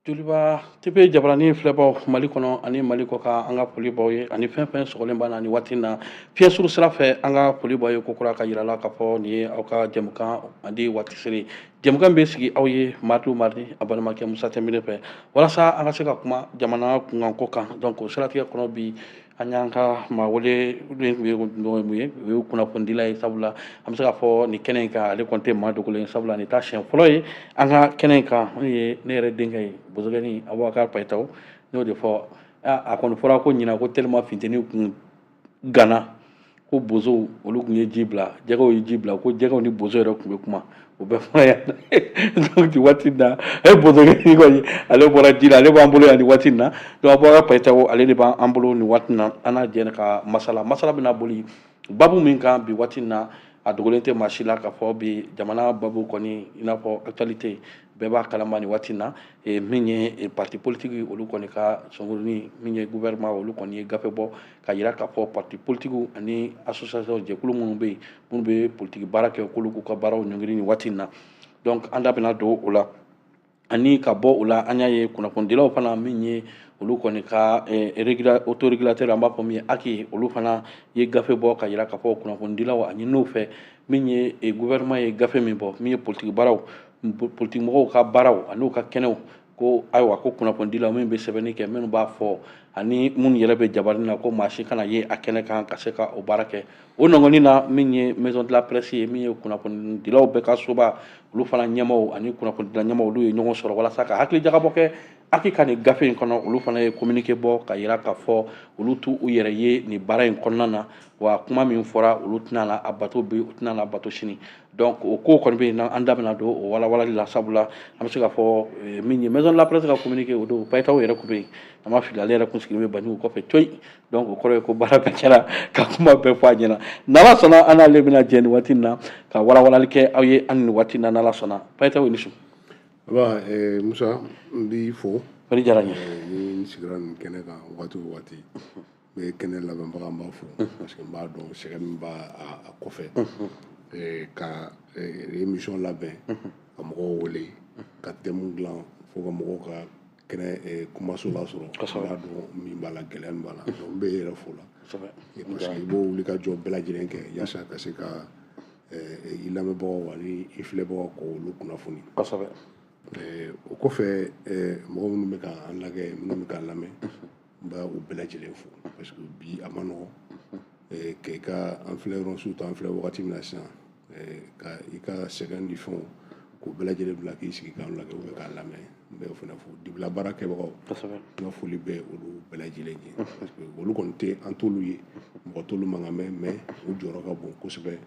Joliba tepe jabarani filɛbaw Mali kɔnɔ ani Mali kɔ kan an ka foli b'aw ye ani fɛn fɛn sɔgɔlen b'an na ni waati in na fiɲɛsuru sira fɛ an ka foli b'aw ye kokura ka yira la k'a fɔ nin ye aw ka jɛmukan Mali waati sere jɛmukan bɛ sigi aw ye mardi o mardi a balimakɛ Musa Tɛnbele fɛ walasa an ka se ka kuma jamana kunkanko kan donc o siratigɛ kɔnɔ bi an y'an ka maa wele min ye mun ye o ye kunnafonidila ye sabula an bɛ se k'a fɔ nin kɛnɛ in kan ale kɔni tɛ maa dogolen sabula nin t'a siɲɛ fɔlɔ ye an ka kɛnɛ in kan min ye ne yɛrɛ denkɛ ye Bozogɛni Abubakar Payitaw n y'o de fɔ a kɔni fɔra ko ɲina ko tellement funteni kun ganna ko bozow olu tun ye ji bila jɛgɛw ye ji bila ko jɛgɛw ni bozo yɛrɛ tun bɛ kuma o bɛɛ fɔra yan donc nin waati in na Bozogɛni kɔni ale bɔra ji la ale b'an bolo yan nin waati in na donc Abubakar Payitaw ale de b'an bolo nin waati in na an n'a jɛ ka masala bɛna boli babu min kan bi waati in na a dogolen tɛ maa si la k'a fɔ bi jamana babu kɔni i n'a fɔ actualité bɛɛ b'a kalama nin waati in na min ye parti politique olu kɔni ka sɔnguruni min ye gouvernement olu kɔni ye gafe bɔ ka yira k'a fɔ parti politique ani association jɛkulu minnu bɛ yen minnu bɛ politique baara kɛ k'olu k'u ka baaraw ɲɔngiri nin waati in na donc an da bɛna don o la ani ka bɔ o la an y'a ye kunnafonidilaw fana min ye olu kɔni ka autorégulateur an b'a fɔ min ye aki olu fana ye gafe bɔ ka yira k'a fɔ kunnafonidilaw a ɲininaw fɛ min ye gouvernement ye gafe min bɔ min ye politique baaraw politique mɔgɔw ka baaraw ani u ka kɛnɛw ko ayiwa ko kunnafonidilaw min bɛ sɛbɛnni kɛ minnu b'a fɔ ani minnu yɛrɛ bɛ jabarani na ko maa si kana ye a kɛnɛ kan ka se ka o baara kɛ o nɔgɔni na min ye maison de la presse ye min ye kunnafonidilaw bɛɛ ka soba olu fana ɲɛmaw ani kunnafonidila ɲɛmaw olu ye ɲɔgɔn sɔrɔ walasa ka hakili jagabɔ kɛ aki ka nin gafe in kɔnɔ olu fana ye communiqué bɔ ka yira k'a fɔ olu t'u yɛrɛ ye nin baara in kɔnɔna na wa kuma min fɔra olu tɛna na a bato bi u tɛna na a bato sini donc o ko kɔni bɛ yen an da bɛna don o walawalali la sabula an bɛ se k'a fɔ min ye maison de la presse ka communiqué o don Payitaw yɛrɛ tun bɛ yen an ma fili ale yɛrɛ kun sigilen bɛ Banjugu kɔfɛ coyi donc o kɔrɔ ye ko baara bɛɛ kɛra ka kuma bɛɛ fɔ a ɲɛna n'Ala sɔnna an n'ale bɛna jɛ nin waati in na ka walawalali kɛ aw ye an nin waati in na n'Ala sɔnna Payitaw i ni su. Musa n b'i fo foli diyara n ye ni n sigira nin kɛnɛ kan waati o waati n bɛ kɛnɛ lamɛnbaga n b'a fo parce que n b'a dɔn sɛgɛn min b'a a kɔfɛ ka émission labɛn ka mɔgɔw wele ka thème dilan fo ka mɔgɔw ka kɛnɛ kumaso lasɔrɔ n b'a dɔn min b'a la gɛlɛya min b'a la donc n bɛ e yɛrɛ fo la parce que i b'o wuli ka jɔ bɛɛ lajɛlen kɛ yaasa ka se ka i lamɛnbagaw ani i filɛbagaw k'olu kunnafoni o kɔfɛ mɔgɔ minnu bɛ k'an lajɛ minnu bɛ k'an lamɛn n b'a u bɛɛ lajɛlen fo parce que bi a ma nɔgɔn k'i ka an filɛ yɔrɔ su ta an filɛ wagati min na sisan ka i ka sɛgɛn ni fɛnw k'u bɛɛ lajɛlen bila k'i sigi k'an lajɛ u bɛ k'an lamɛn n bɛ o fana fo dibila baara kɛbagaw n ka foli bɛ olu bɛɛ lajɛlen ye parce que olu kɔni tɛ an t'olu ye mɔgɔ t'olu mankan mɛn mais u jɔyɔrɔ ka bon kosɛbɛ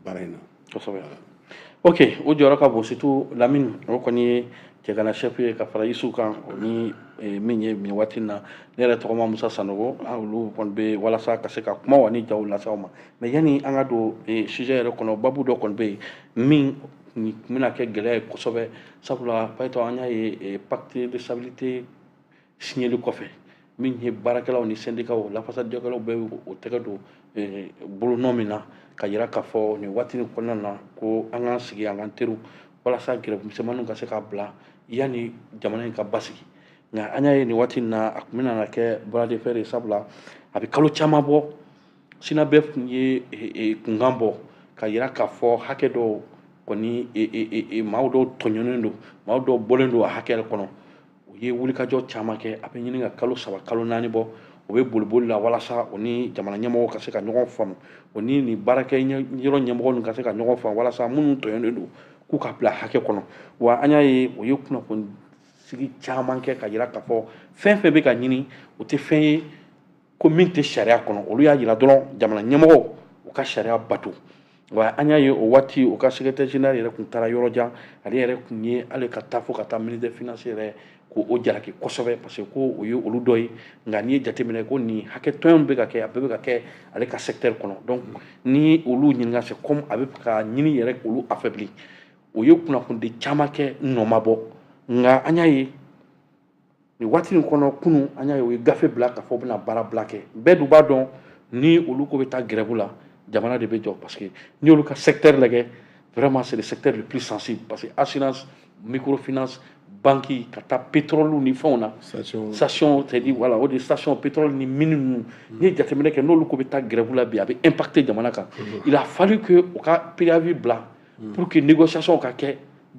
baara in na. ok o jɔyɔrɔ ka bon surtout Lamine o kɔni ye cɛgana chef ye ka fara Isu kan o ni min ye nin waati in na ne yɛrɛ tɔgɔma Musa Sanogo olu kɔni bɛ walasa ka se ka kumaw ani jaw lase aw ma mais yanni an ka don sujet yɛrɛ kɔnɔ babu dɔ kɔni bɛ yen min bɛna kɛ gɛlɛya ye kosɛbɛ sabula Payitaw an y'a ye pacte de stabilité signeli kɔfɛ min ye baarakɛlaw ni syndicats lafasajɛkɛlaw bɛ o tɛgɛ don bolonɔ min na ka yira k'a fɔ nin waati in kɔnɔna na ko an k'an sigi an k'an teriw walasa gɛrɛmisɛnmaninw ka se ka bila yanni jamana in ka basigi nka an y'a ye nin waati in na a tun bɛna kɛ bras de fer ye sabula a bɛ kalo caman bɔ Sina bɛɛ tun ye kunkan bɔ ka yira k'a fɔ hakɛ dɔw kɔni maaw dɔw tɔɲɔnen don maaw dɔw bɔlen don a hakɛ yɛrɛ kɔnɔ u ye wulikajɔ caman kɛ a bɛ ɲini ka kalo 3 kalo 4 bɔ o bɛ boliboli la walasa o ni jamana ɲɛmɔgɔw ka se ka ɲɔgɔn faamu o ni nin baarakɛ yɔrɔ ɲɛmɔgɔw ka se ka ɲɔgɔn faamu walasa minnu tɔɲɔnen don k'u ka bila hakɛ kɔnɔ wa an y'a ye o ye kunnafoni sigi caman kɛ ka yira k'a fɔ fɛn fɛn bɛ ka ɲini o tɛ fɛn ye ko min tɛ sariya kɔnɔ olu y'a yira dɔrɔn jamana ɲɛmɔgɔw u ka sariya bato wa an y'a ye o waati o ka secrétaire général yɛrɛ tun taara yɔrɔ jan ale yɛrɛ tun ye ale ka taa fo ka taa ministre des finances yɛrɛ k'o jalaki kosɛbɛ parce que ko o ye olu dɔ ye nka n'i ye jateminɛ ko nin hakɛ tɔn bɛ ka kɛ a bɛɛ bɛ ka kɛ ale ka secteur kɔnɔ donc ni olu ɲininka c'est comme a bɛ ka ɲini yɛrɛ k'olu affaiblir o ye kunnafonidi caman kɛ nɔmabɔ nka an y'a ye nin waati in kɔnɔ kunun an y'a ye o ye gafe bila k'a fɔ u bɛna baara bila kɛ bɛɛ dun b'a dɔn ni olu ko bɛ taa grève la jamana de bɛ jɔ parce que n'i y'olu ka secteur lajɛ vraiment c'est le secteur le plus sensible parce que assurance microfinance banque ka taa pétrole ni fɛnw na station c'est dit voilà o de station pétrole ni mine ninnu ni ye jateminɛ kɛ n'olu ko bɛ taa grève la bi a bɛ impacter jamana kan il a fallu que o ka préavis bila pour que négociation ka kɛ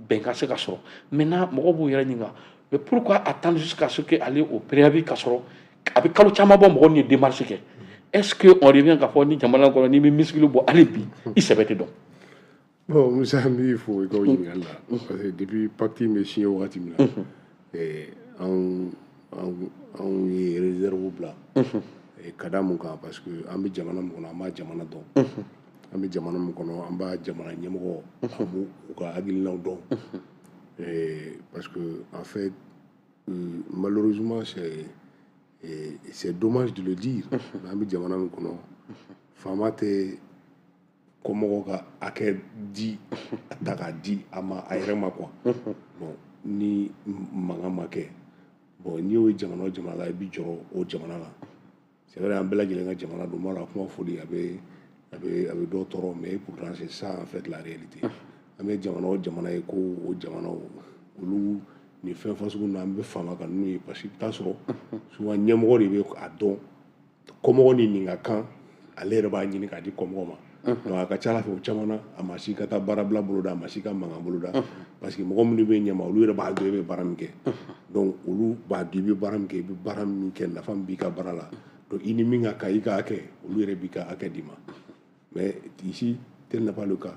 bɛn ka se ka sɔrɔ maintenant mɔgɔw b'u yɛrɛ ɲininka mais pourquoi attendre jusqu'à ce que aller au préavis ka sɔrɔ a bɛ kalo caman bɔ mɔgɔw ni ye démarche kɛ est-ce que on revient k'a fɔ ni jamana kɔnɔ n'i bɛ misikili bɔ hali bi i sɛbɛ tɛ dɔn. Bon, Moussa il faut que parce que depuis pacte me signé au Ratimla et on est réserve blanc et kadamuka parce que on bi jamana mun kono ma jamana don on bi jamana mun kono on ba jamana nyemgo amu ka agilinaw don et parce que en fait malheureusement c'est dommage de le dire on bi jamana mun kono fama te comment à quel dit à dit à ma aérien quoi bon ni mangamake bon ni o jamana jamana bi joro o jamana la c'est vrai en bela jelenga jamana do mala kuma foli avec d'autres mais pourtant c'est ça en fait la réalité ame jamana e ko o jamana olu ni fin façon na ambe fama kan nu parce que tasoro souvent nyamgo de be a don comment ni ninga kan aller ba nyini ka di comment ma donc a ka ca ala fɛ o caman na a ma si ka taa baarabila boloda a ma si ka mankan boloda parce que mɔgɔ minnu bɛ ɲɛma olu yɛrɛ b'a dɔn i bɛ baara min kɛ donc olu b'a dɔn i bɛ baara min kɛ i bɛ baara min kɛ nafa min b'i ka baara la donc i ni min ka kan i ka hakɛ olu yɛrɛ b'i ka hakɛ d'i ma mais ici tel n'est pas le cas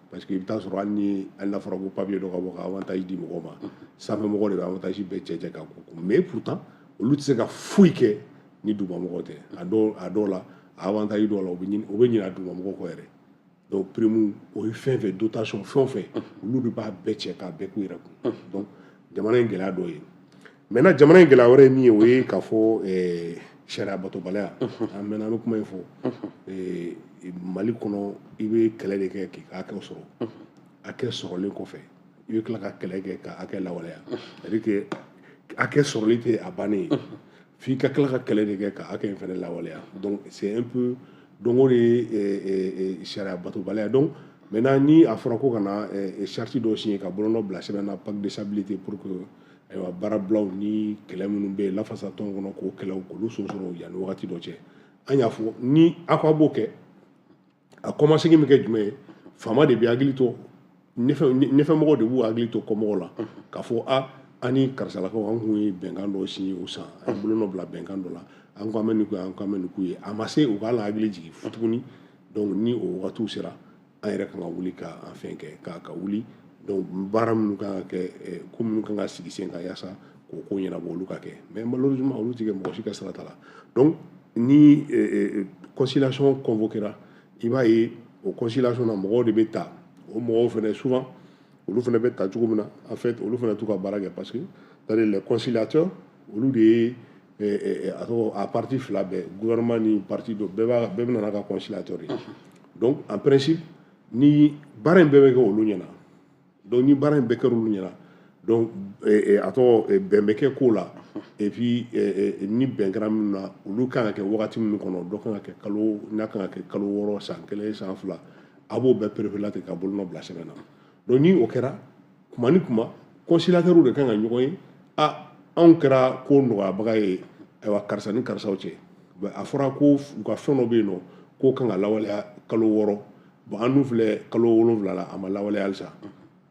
parce que i bɛ taa sɔrɔ hali ni n'a fɔra ko papier dɔ ka bɔ ka avantage di mɔgɔ ma sanfɛ mɔgɔ de bɛ avantage bɛɛ cɛ ka ko mais pourtant olu tɛ se ka foyi kɛ ni dugumamɔgɔ tɛ a dɔw la avantage dɔw la o bɛ ɲini a dugumamɔgɔ kɔ yɛrɛ donc prime o ye fɛn fɛn dotation fɛn o fɛn olu de b'a bɛɛ cɛ k'a bɛɛ k'u yɛrɛ kun donc jamana in gɛlɛya dɔ ye maintenant jamana in gɛlɛya wɛrɛ ye min ye o ye k'a fɔ sariya batobaliya an mɛnna an bɛ kuma in fɔ mali kɔnɔ i bɛ kɛlɛ de kɛ k'i ka hakɛ sɔrɔ hakɛ sɔrɔlen kɔfɛ i bɛ tila ka kɛlɛ kɛ ka hakɛ lawaleya c'est à dire que hakɛ sɔrɔli tɛ a bannen ye f'i ka tila ka kɛlɛ de kɛ ka hakɛ in fana lawaleya donc c'est un peu donc o de ye sariya batobaliya donc maintenant ni a fɔra ko ka na charte dɔ signé ka bolonɔ bila sɛbɛn na pacte de stabilité pour que ayiwa baarabilaw ni kɛlɛ minnu bɛ yen lafasa tɔn kɔnɔ k'o kɛlɛw k'olu sonsɔrɔ yanni wagati dɔ cɛ an y'a fɔ ni a ko a b'o kɛ a kɔmasegin bɛ kɛ jumɛn ye faama de bɛ hakili to ɲɛfɛmɔgɔw de b'u hakili to kɔmɔgɔw la k'a fɔ ani karisalakaw an kun ye bɛnkan dɔ signé o san an ye bolonɔ bila bɛnkan dɔ la an ko an bɛ nin k'u ye an ko an bɛ nin k'u ye a ma se u k'a la hakili jigin tuguni donc ni o wagatiw sera an yɛrɛ kan ka wuli ka an fɛn kɛ ka wuli donc baara minnu kan ka kɛ ko minnu kan ka sigi sen kan yaasa k'o ko ɲɛnabɔ olu ka kɛ mais malheureusement olu tɛ kɛ mɔgɔ si ka sira t'a la donc ni conciliation convoquera i b'a ye o conciliation na mɔgɔw de bɛ ta o mɔgɔw fana souvent olu fana bɛ ta cogo min na en fait olu fana t'u ka baara kɛ parce que c'est-à-dire les conciliateurs olu de ye a parti fila bɛɛ gouvernement ni parti dɔ bɛɛ bɛ nana ka conciliateur ye donc en principe ni baara in bɛɛ bɛ kɛ olu ɲɛna donc ni baara in bɛɛ kɛra olu ɲɛna donc bɛn bɛ kɛ ko la et puis ni bɛn kɛra minnu na olu kan ka kɛ wagati minnu kɔnɔ dɔ kan ka kɛ n'a kan ka kɛ kalo 6 san 1 san 2 a b'o bɛɛ pereféré ten ka bolonɔ bila sɛbɛn na donc ni o kɛra kuma ni kuma conciliateur de kan ka ɲɔgɔn ye anw kɛra ko nɔgɔyabaga ye ayiwa karisa ni karisaw cɛ a fɔra ko u ka fɛn dɔ bɛ yen nɔ k'o kan ka lawaleya kalo 6 bon an dun filɛ kalo 7 la a ma lawaleya halisa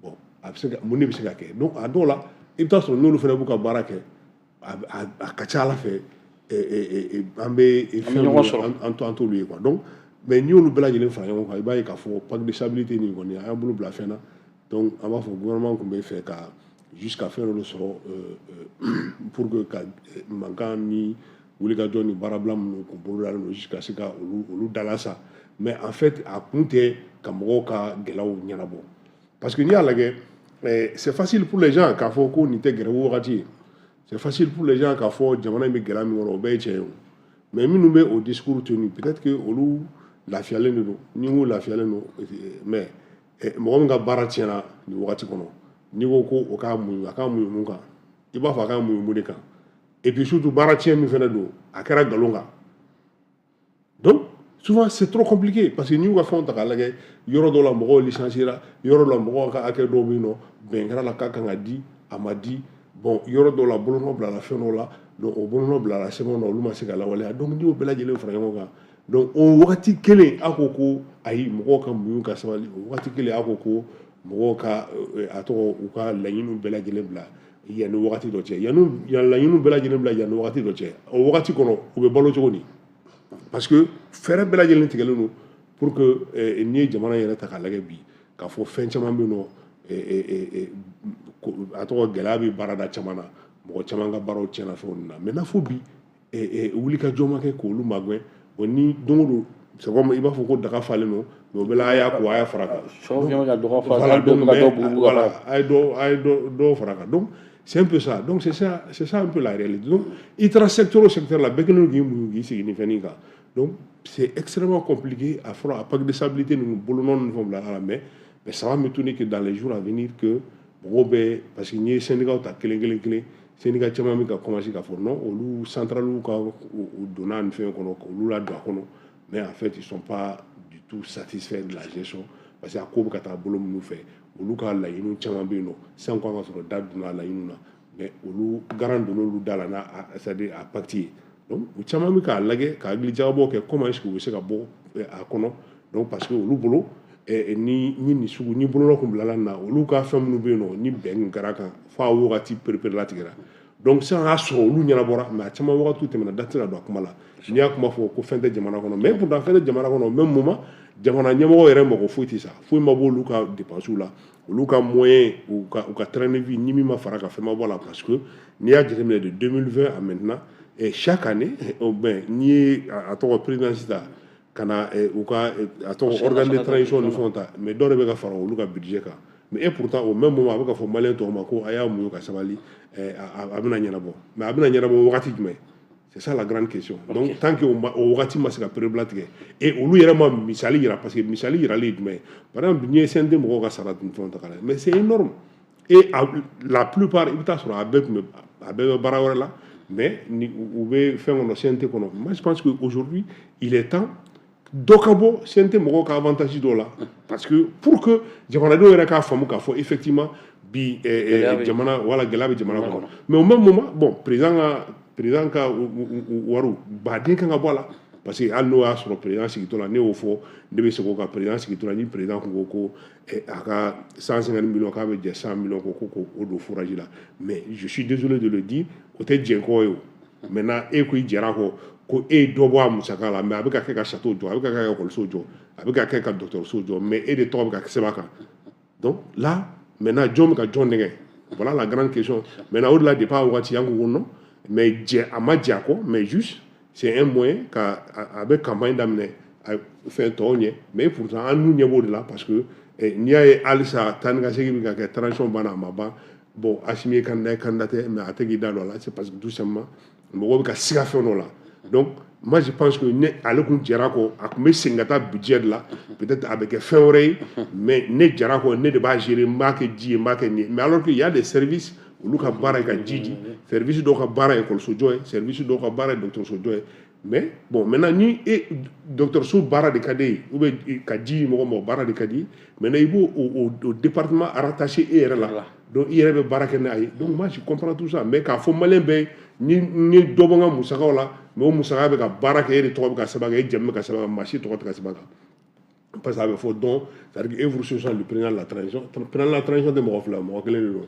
bon a bɛ se ka mun de bɛ se ka kɛ donc a dɔw la i bɛ taa sɔrɔ n'olu fana b'u ka baara kɛ a ka ca ala fɛ an bɛ fɛn an t'olu ye quoi donc mais n'i y'olu bɛɛ lajɛlen fara ɲɔgɔn kan i b'a ye k'a fɔ pacte de stabilité nin kɔni an y'an bolo bila fɛn na donc an b'a fɔ gouvernement tun bɛ fɛ ka jusqu'à fɛn dɔ sɔrɔ pour que ka mankan ni wulikajɔ ni baarabila minnu kun bolo dalen don jusqu'à se ka olu dala sa mais en fait a kun tɛ ka mɔgɔw ka gɛlɛyaw ɲɛnabɔ parce que n'i y'a lajɛ c'est facile pour les gens k'a fɔ ko nin tɛ gɛrɛw wagati ye c'est facile pour les gens k'a fɔ jamana in bɛ gɛlɛya min kɔnɔ o bɛɛ ye tiɲɛ ye mais minnu bɛ o discours tenu peut-être que olu lafiyalen de don ni n ko lafiyalen don mais mɔgɔ min ka baara tiɲɛna nin wagati kɔnɔ n'i ko ko o k'a muɲu a k'a muɲu mun kan i b'a fɔ a k'a muɲu mun de kan et puis surtout baara tiɲɛ min fana don a kɛra nkalon kan donc souvent c'est trop compliqué parce que nous avons ta lagɛ yɔrɔ dɔ la mɔgɔw licenciera yɔrɔ la mɔgɔw ka hakɛ dɔw bɛ yen nɔ bɛn kɛra la k'a kan ka di a ma di bon yɔrɔ dɔw la bolonɔ bila la fɛn dɔw la donc o bolonɔ bila la sɛbɛn dɔ olu ma se ka lawaleya donc n'i y'o bɛɛ lajɛlen fara ɲɔgɔn kan donc o wagati kelen a ko ko ayi mɔgɔw ka muɲu ka sabali o wagati kelen a ko ko mɔgɔw ka a tɔgɔ u ka laɲiniw bɛɛ lajɛlen bila yanni wagati dɔ cɛ yanni laɲiniw bɛɛ lajɛlen bila yanni wagati dɔ cɛ o wagati kɔnɔ u bɛ balo cogo di parce que fɛɛrɛ bɛɛ lajɛlen tigɛlen don pour que n'i ye jamana yɛrɛ ta k'a lajɛ bi k'a fɔ fɛn caman bɛ yen nɔ a tɔgɔ gɛlɛya bɛ baarada caman na mɔgɔ caman ka baaraw tiɲɛna fɛnw na maintenant fo bi wulikajɔ ma kɛ k'olu magɛn bon ni don o don c'est comme i b'a fɔ ko daga falen don mais o bɛ la a y'a ko a y'a fara kan voilà a ye dɔ fara kan donc c'est un peu ça donc c'est ça un peu la réalité donc i taara secteur o secteur la bɛɛ kɛlen don k'i muɲu k'i sigi nin fɛn kan donc c'est extrêmement compliqué à fɔlɔ a pacte de stabilité ninnu bolonɔ ninnu fɛnw bila a la mais ça va m'étonner que dans les jours à venir que mɔgɔw bɛ parce que n'i ye syndicat ta kelen kelen kelen syndicat caman bɛ ka commencer k'a fɔ non olu centrales ka donna nin fɛn kɔnɔ k'olu ladon a kɔnɔ mais en fait ils sont pas du tout satisfaits de la gestion parce que a ko bɛ ka taa bolo minnu fɛ olu ka laɲiniw caman bɛ yen nɔ san ko an ka sɔrɔ da donna a laɲiniw na mais olu garan donn'olu da la n'a c'est-à-dire a pacte ye donc u caman bɛ k'a lajɛ ka hakilijagabɔ kɛ comment est-ce que u bɛ se ka bɔ a kɔnɔ donc parce que olu bolo ni nin sugu ni bolonɔ kun bilala na olu ka fɛn minnu bɛ yen nɔ ni bɛn kun kɛra kan fo a wagati perepere latigɛra donc sisan y'a sɔrɔ olu ɲɛnabɔra mais a caman wagatiw tɛmɛna da tɛ ka don a kuma la n'i y'a kuma fɔ ko fɛn tɛ jamana kɔnɔ mais pourtant fɛn tɛ jamana kɔnɔ même moment jamana ɲɛmɔgɔ yɛrɛ mɔgɔ foyi tɛ sa foyi ma bɔ olu ka dépenses la olu ka moyen u ka train de vie ni min ma fara ka fɛn ma bɔ la parce que n'i y'a jateminɛ de 2020 à maintenant chaque année n'i ye a tɔgɔ présidence ta ka na u ka a tɔgɔ organe de transition ni fɛnw ta mais dɔw de bɛ ka fara olu ka budget kan mais pourtant au même moment a bɛ ka fɔ maliyɛn tɔw ma ko a y'a muɲu ka sabali a bɛna ɲɛnabɔ mais a bɛna ɲɛnabɔ wagati jumɛn c'est ça la grande question donc tant que o wagati ma se ka perepere latigɛ et olu yɛrɛ ma misali yira parce que misali yiralen ye jumɛn par exemple n'i ye CNT mɔgɔw ka sara ni fɛnw ta k'a lajɛ mais c'est énorme et la plupart i bɛ taa sɔrɔ a bɛɛ bɛ baara wɛrɛ la mais u bɛ fɛn kɔnɔ CNT kɔnɔ moi je pense que aujourd'hui il est temps dɔ ka bɔ CNT mɔgɔw ka avantage dɔ la parce que pour que jamanadenw yɛrɛ k'a faamu k'a fɔ effectivement bi jamana wala gɛlɛya bɛ jamana kɔnɔ mais au même moment bon président ka wariw baden kan ka bɔ a la parce que hali n'o y'a sɔrɔ président sigitɔ la ne y'o fɔ ne bɛ segin o kan président sigitɔ la ni président ko ko a ka 150 millions k'a bɛ jɛ 100 millions ko o don fourrage la mais je suis désolé de le dire o tɛ jɛnkɔ ye o maintenant e ko i jɛra kɔ ko e dɔ bɔ a musaka la mais a bɛ ka kɛ ka château jɔ a bɛ ka kɛ ka école jɔ a bɛ ka kɛ ka dɔgɔtɔrɔso jɔ mais e de tɔgɔ bɛ ka sɛbɛn a kan donc là maintenant jɔn bɛ ka jɔn nɛgɛ voilà la grande question maintenant au delà de pas waati an ko non mais a ma jɛ a kɔ mais juste c'est un moyen ka a bɛ campagne daminɛ a fɛn tɔw ɲɛ mais pourtant an n'u ɲɛ b'o de la parce que n'i y'a ye halisa taa ni ka segin bɛ ka kɛ transition banna a ma ban bon Assimi ye candidat tɛ mais a tɛ k'i da don a la c'est parce que tout simplement mɔgɔw bɛ ka siga fɛn dɔ la donc moi je pense que ne ale kun jɛra kɔ a kun bɛ segin ka taa budget de la peut-être a bɛ kɛ fɛn wɛrɛ ye mais ne jɛra kɔ ne de b'a gérer n b'a kɛ ji ye n b'a kɛ nin ye mais alors que y a des services olu ka baara ye ka ji di service dɔw ka baara ye école jɔ ye service dɔw ka baara ye dɔgɔtɔrɔso jɔ ye mais bon maintenant ni dɔgɔtɔrɔso baara de ka di ye ou bien ka ji mɔgɔ baara de ka di maintenant i b'o o département rattaché e yɛrɛ la donc i yɛrɛ bɛ baara kɛ n'a ye donc moi je comprends tout ça mais k'a fɔ maliyɛn bɛɛ ni dɔ bɔ n ka musakaw la mais o musaka bɛ ka baara kɛ e de tɔgɔ bɛ ka sɛbɛn a kan e jamu bɛ ka sɛbɛn a kan maa si tɔgɔ tɛ ka sɛbɛn a kan parce que a bɛ fɔ donc c'est-à-dire que e vous recherchez le président de la transition tɛ mɔgɔ fila mɔgɔ kelen de don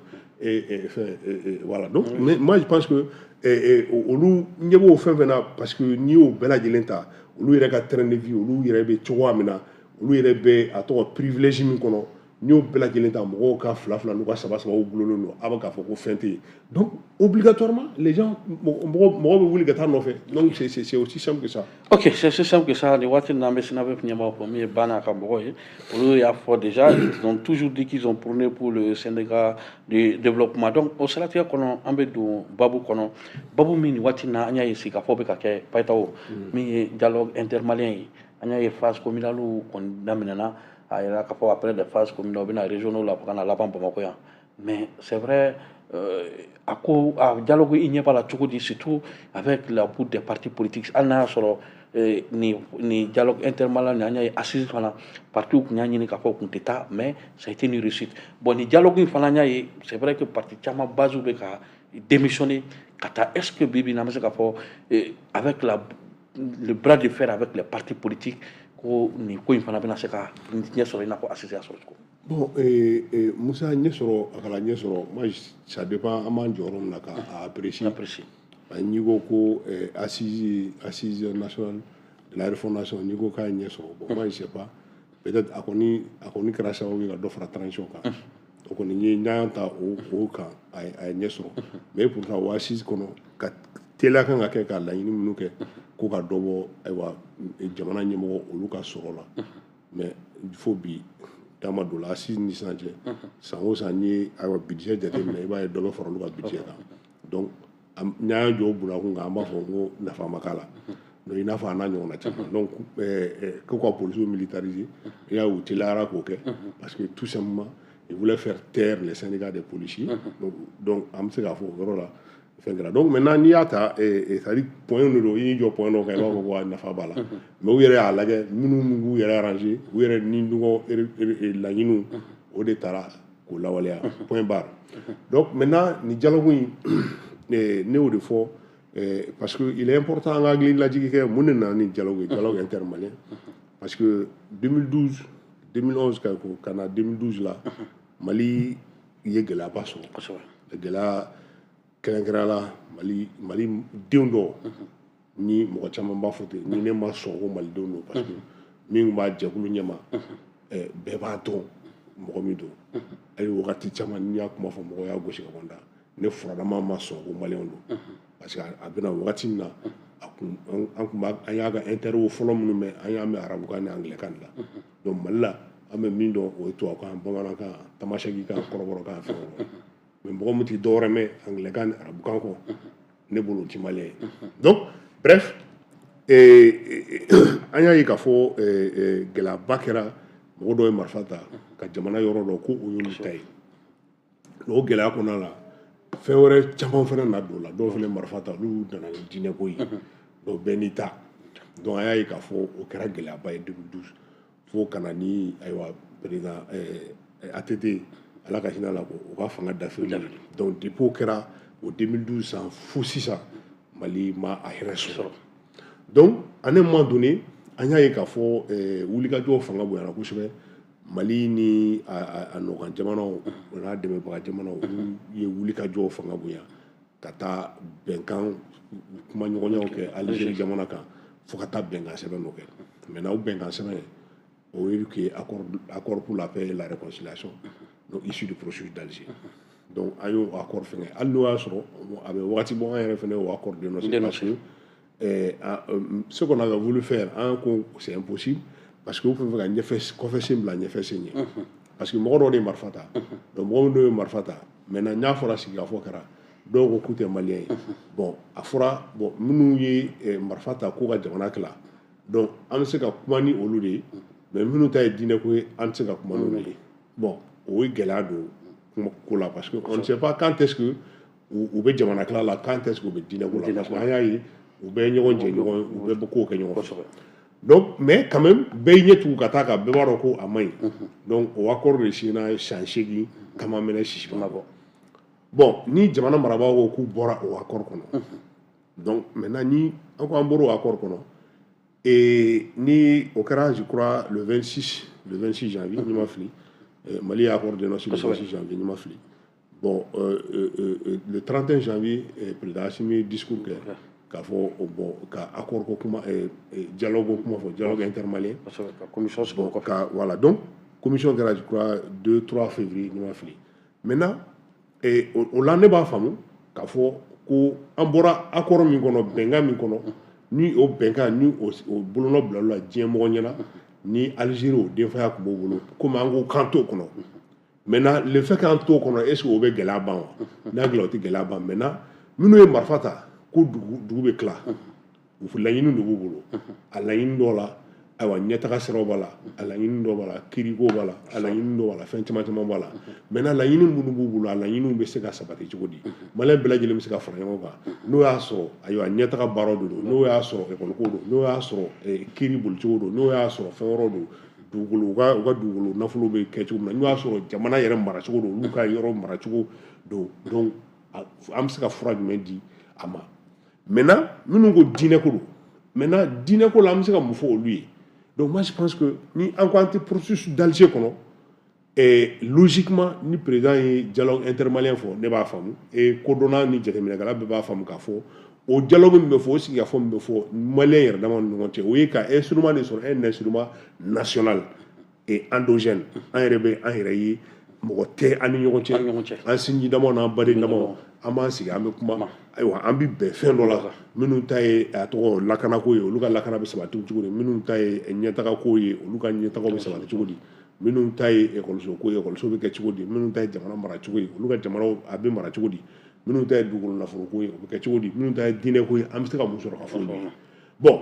voilà donc mais moi je pense que olu ɲɛ b'o fɛn fɛn na parce que n'i y'o bɛɛ lajɛlen ta olu yɛrɛ ka train de vie olu yɛrɛ bɛ cogoya min na olu yɛrɛ bɛ a tɔgɔ privilège min kɔnɔ n'i y'o bɛɛ lajɛlen ta mɔgɔw ka fila n'u ka saba u gulonnen don a bɛ k'a fɔ ko fɛn tɛ yen donc obligatoirement les gens mɔgɔ bɛ wuli ka taa nɔfɛ donc c'est aussi simple que ça. Ok, c'est aussi simple que ça. Les Watin Nambe Sinabe Pnyama premier Bana Kamboy. Olu y'a fort déjà. Ils ont toujours dit qu'ils ont prôné pour le syndicat de développement. Donc au Salatia kono ambe do babu kono babu mini Watina anya ici ka fobe ka ke paitao mi dialogue intermalien anya e phase communale kon daminana ayera ka fo après des phases communales bina régionaux la kana la pampa makoya. Mais c'est vrai à dialogue il n'y a pas la surtout avec la bout des partis politiques. Al n'a solo ni dialogue intermalien ni anya assise fana parti kun y'a ɲini k'a fɔ kun tɛ taa mais ça a été une réussite bon ni dialogue in fana y'a ye c'est vrai que parti caman base bɛ ka démissionner ka taa est ce que bibi na bɛ se k'a fɔ avec le bras de fer avec les partis politiques ko nin ko in fana bɛna se ka ɲɛ sɔrɔ i n'a fɔ assise y'a sɔrɔ cogo bon Musa ɲɛ sɔrɔ a kala ɲɛ sɔrɔ moi ça dépend an b'an jɔyɔrɔ min na ka apprécier n'i ko ko assise nationale de la refondation n'i ko k'a ɲɛ sɔrɔ bon moi je sais pas peut-être a kɔni kɛra sababu ye ka dɔ fara transition kan o kɔni n'an y'a ta o kan a ye ɲɛ sɔrɔ mais pourtant o assise kɔnɔ ka teliya kan ka kɛ ka laɲini minnu kɛ ko ka dɔ bɔ ayiwa jamana ɲɛmɔgɔ olu ka sɔrɔ la mais fo bi dama don la assise ni sisan cɛ san o san n'i ye ayiwa budget jateminɛ i b'a ye dɔ bɛ fara olu ka budget kan donc n'an y'an jɔ o bunakun kan an b'a fɔ ko nafa ma k'a la donc i n'a fɔ a n'a ɲɔgɔnna caman donc ko ka policiers militariser i y'a ye u teliyara k'o kɛ parce que tout simplement ils voulaient faire taire les syndicats des policiers donc an bɛ se k'a fɔ o yɔrɔ la fɛn kɛra donc maintenant n'i y'a ta c'est-à-dire point de don i y'i jɔ point dɔ kan i b'a fɔ ko a nafa b'a la mais u yɛrɛ y'a lajɛ minnu b'u yɛrɛ arranger u yɛrɛ ni dɔgɔ laɲiniw o de taara k'o lawaleya point barre donc maintenant ni dialogue in ne y'o de fɔ parce que il est important an ka hakili lajigi kɛ mun de nana ni dialogue intermalien parce que 2012 2011 ka na 2012 la Mali ye gɛlɛyaba sɔrɔ gɛlɛya kɛrɛnkɛrɛnya la Mali denw dɔ ni mɔgɔ caman b'a fɔ ten ni ne ma sɔn ko malidenw don parce que min b'a jɛkulu ɲɛma bɛɛ b'a dɔn mɔgɔ min don hali wagati caman n'i y'a kuma fɔ mɔgɔ y'a gosi ka bɔ n da ne furadama ma sɔn ko maliyɛnw don parce que a bɛna wagati min na an y'a ka interview fɔlɔ minnu mɛn an y'a mɛn arabukan ni angilɛkan de la donc Mali la an bɛ min dɔn o ye tubabukan bamanankan tamasɛkikan kɔrɔbɔrɔkan fɛn o mais mɔgɔ min tɛ dɔwɛrɛ mɛn angilɛkan ni arabukan kɔ ne bolo o ti maliyɛn ye donc bref an y'a ye k'a fɔ gɛlɛyaba kɛra mɔgɔ dɔw ye marifa ta ka jamana yɔrɔ dɔ ko o y'olu ta ye o gɛlɛya kɔnɔna la fɛn wɛrɛ caman fana na don o la dɔw fana marifa ta olu nana ni diinɛko ye donc bɛɛ n'i ta donc an y'a ye k'a fɔ o kɛra gɛlɛyaba ye 2012 fo ka na ni ayiwa président ATT ala ka hinɛ la o ka fanga dafiri donc depuis o kɛra o 2012 san fo sisan Mali ma a yɛrɛ sɔrɔ donc à un moment donné an y'a ye k'a fɔ wulikajɔw fanga bonyana kosɛbɛ Mali ni a nɔkan jamanaw o n'a dɛmɛbaga jamanaw olu ye wulikajɔw fanga bonya ka taa bɛnkan kuma ɲɔgɔnyaw kɛ Algérie jamana kan fo ka taa bɛnkan sɛbɛn dɔ kɛ maintenant o bɛnkan sɛbɛn o ye que accord pour la paix et la réconciliation donc issu du processus d'Alger donc an y'o accord fɛngɛ hali n'o y'a sɔrɔ a bɛ wagati bɔ an yɛrɛ fɛnɛ y'o accord dénoncé parce que ce qu'on avait voulu faire an ko c'est impossible parce que u tun bɛ fɛ ka kɔfɛ sen bila ɲɛfɛ sen ɲɛ parce que mɔgɔ dɔw de ye marifa ta donc mɔgɔ min dɔw ye marifa ta maintenant n'a fɔra sigikafɔ kɛra dɔw ko k'u tɛ maliyɛn ye bon a fɔra bon minnu ye marifa ta k'u ka jamana tila donc an bɛ se ka kuma ni olu de ye mais minnu ta ye diinɛko ye an tɛ se ka kuma n'olu ye bon o ye gɛlɛya don ko la parce que on ne sait pas quand est-ce que u bɛ jamana tila la quand est-ce que u bɛ diinɛko la parce que an y'a ye u bɛ ɲɔgɔn jɛ ɲɔgɔn u bɛ kow kɛ ɲɔgɔn fɛ donc mais quand même bɛɛ ɲɛ tugu ka taa kan bɛɛ b'a dɔn ko a man ɲi donc o accord de signé san 8 kama mɛnɛ sisi ma bɔ bon ni jamana marabagaw ko k'u bɔra o accord kɔnɔ donc maintenant ni an ko an bɔra o accord kɔnɔ ni o kɛra je crois le 26 janvier ni ma fili Mali y'a accord dénoncé le 26 janvier ni ma fili bon le 31 janvier président Assimi discours kɛ k'a fɔ bon ka accord ko kuma dialogue ko kuma fɔ dialogue intermalien ka commission sigi o kɔfɛ voilà donc commission kɛra je crois 2-3 février ni ma fili maintenant o la ne b'a faamu k'a fɔ ko an bɔra accord min kɔnɔ bɛnkan min kɔnɔ ni o bɛnkan ni o bolonɔ bilal'o la diɲɛ mɔgɔ ɲɛna ni Algérie o denfaya tun b'o bolo komi an ko k'an t'o kɔnɔ maintenant le fait k'an t'o kɔnɔ est-ce que o bɛ gɛlɛya ban wa n'a gɛlɛya o tɛ gɛlɛya ban maintenant minnu ye marifa ta ko dugu bɛ tila laɲini de b'u bolo a laɲini dɔw la ayiwa ɲɛtaga siraw b'a la a laɲini dɔ b'a la kiriko b'a la a laɲini dɔ b'a la fɛn caman caman b'a la maintenant laɲini minnu b'u bolo a laɲiniw bɛ se ka sabati cogo di maliyɛn bɛɛ lajɛlen bɛ se ka fara ɲɔgɔn kan n'o y'a sɔrɔ ayiwa ɲɛtaga baaraw de don n'o y'a sɔrɔ ekɔliko don n'o y'a sɔrɔ kiri bolicogo don n'o y'a sɔrɔ fɛn wɛrɛw don dugukolo u ka dugukolo nafolo bɛ kɛ cogo min na n'o y'a sɔrɔ jamana yɛrɛ maracogo don olu ka yɔrɔ maracogo don donc an bɛ se ka fura jumɛn di a ma maintenant minnu ko diinɛ ko don maintenant diinɛ ko la an bɛ se ka mun fɔ olu ye donc moi je pense que ni an ko an tɛ processus d'Alger kɔnɔ logiquement ni président ye dialogue intermalien fɔ ne b'a faamu kodɔnna ni jateminɛkɛla bɛɛ b'a faamu k'a fɔ o dialogue min bɛ fɔ o sigikafɔ min bɛ fɔ maliyɛn yɛrɛ dama ni ɲɔgɔn cɛ o ye ka instrument de sɔrɔ un instrument national et endogène an yɛrɛ bɛ an yɛrɛ ye mɔgɔ tɛ an ni ɲɔgɔn cɛ an sinji damaw n'an baden damaw an b'an sigi an bɛ kuma ayiwa an bɛ bɛn fɛn dɔ la minnu ta ye a tɔgɔ lakanako ye olu ka lakana bɛ sabati cogo di minnu ta ye ɲɛtagako ye olu ka ɲɛtagaw bɛ sabati cogo di minnu ta ye ekɔliso ko ye ekɔliso bɛ kɛ cogo di minnu ta ye jamana mara cogo ye olu ka jamanaw a bɛ mara cogo di minnu ta ye dugukolo nafolo ko ye o bɛ kɛ cogo di minnu ta ye diinɛ ko ye an bɛ se ka mun sɔrɔ ka fɔ olu ye bon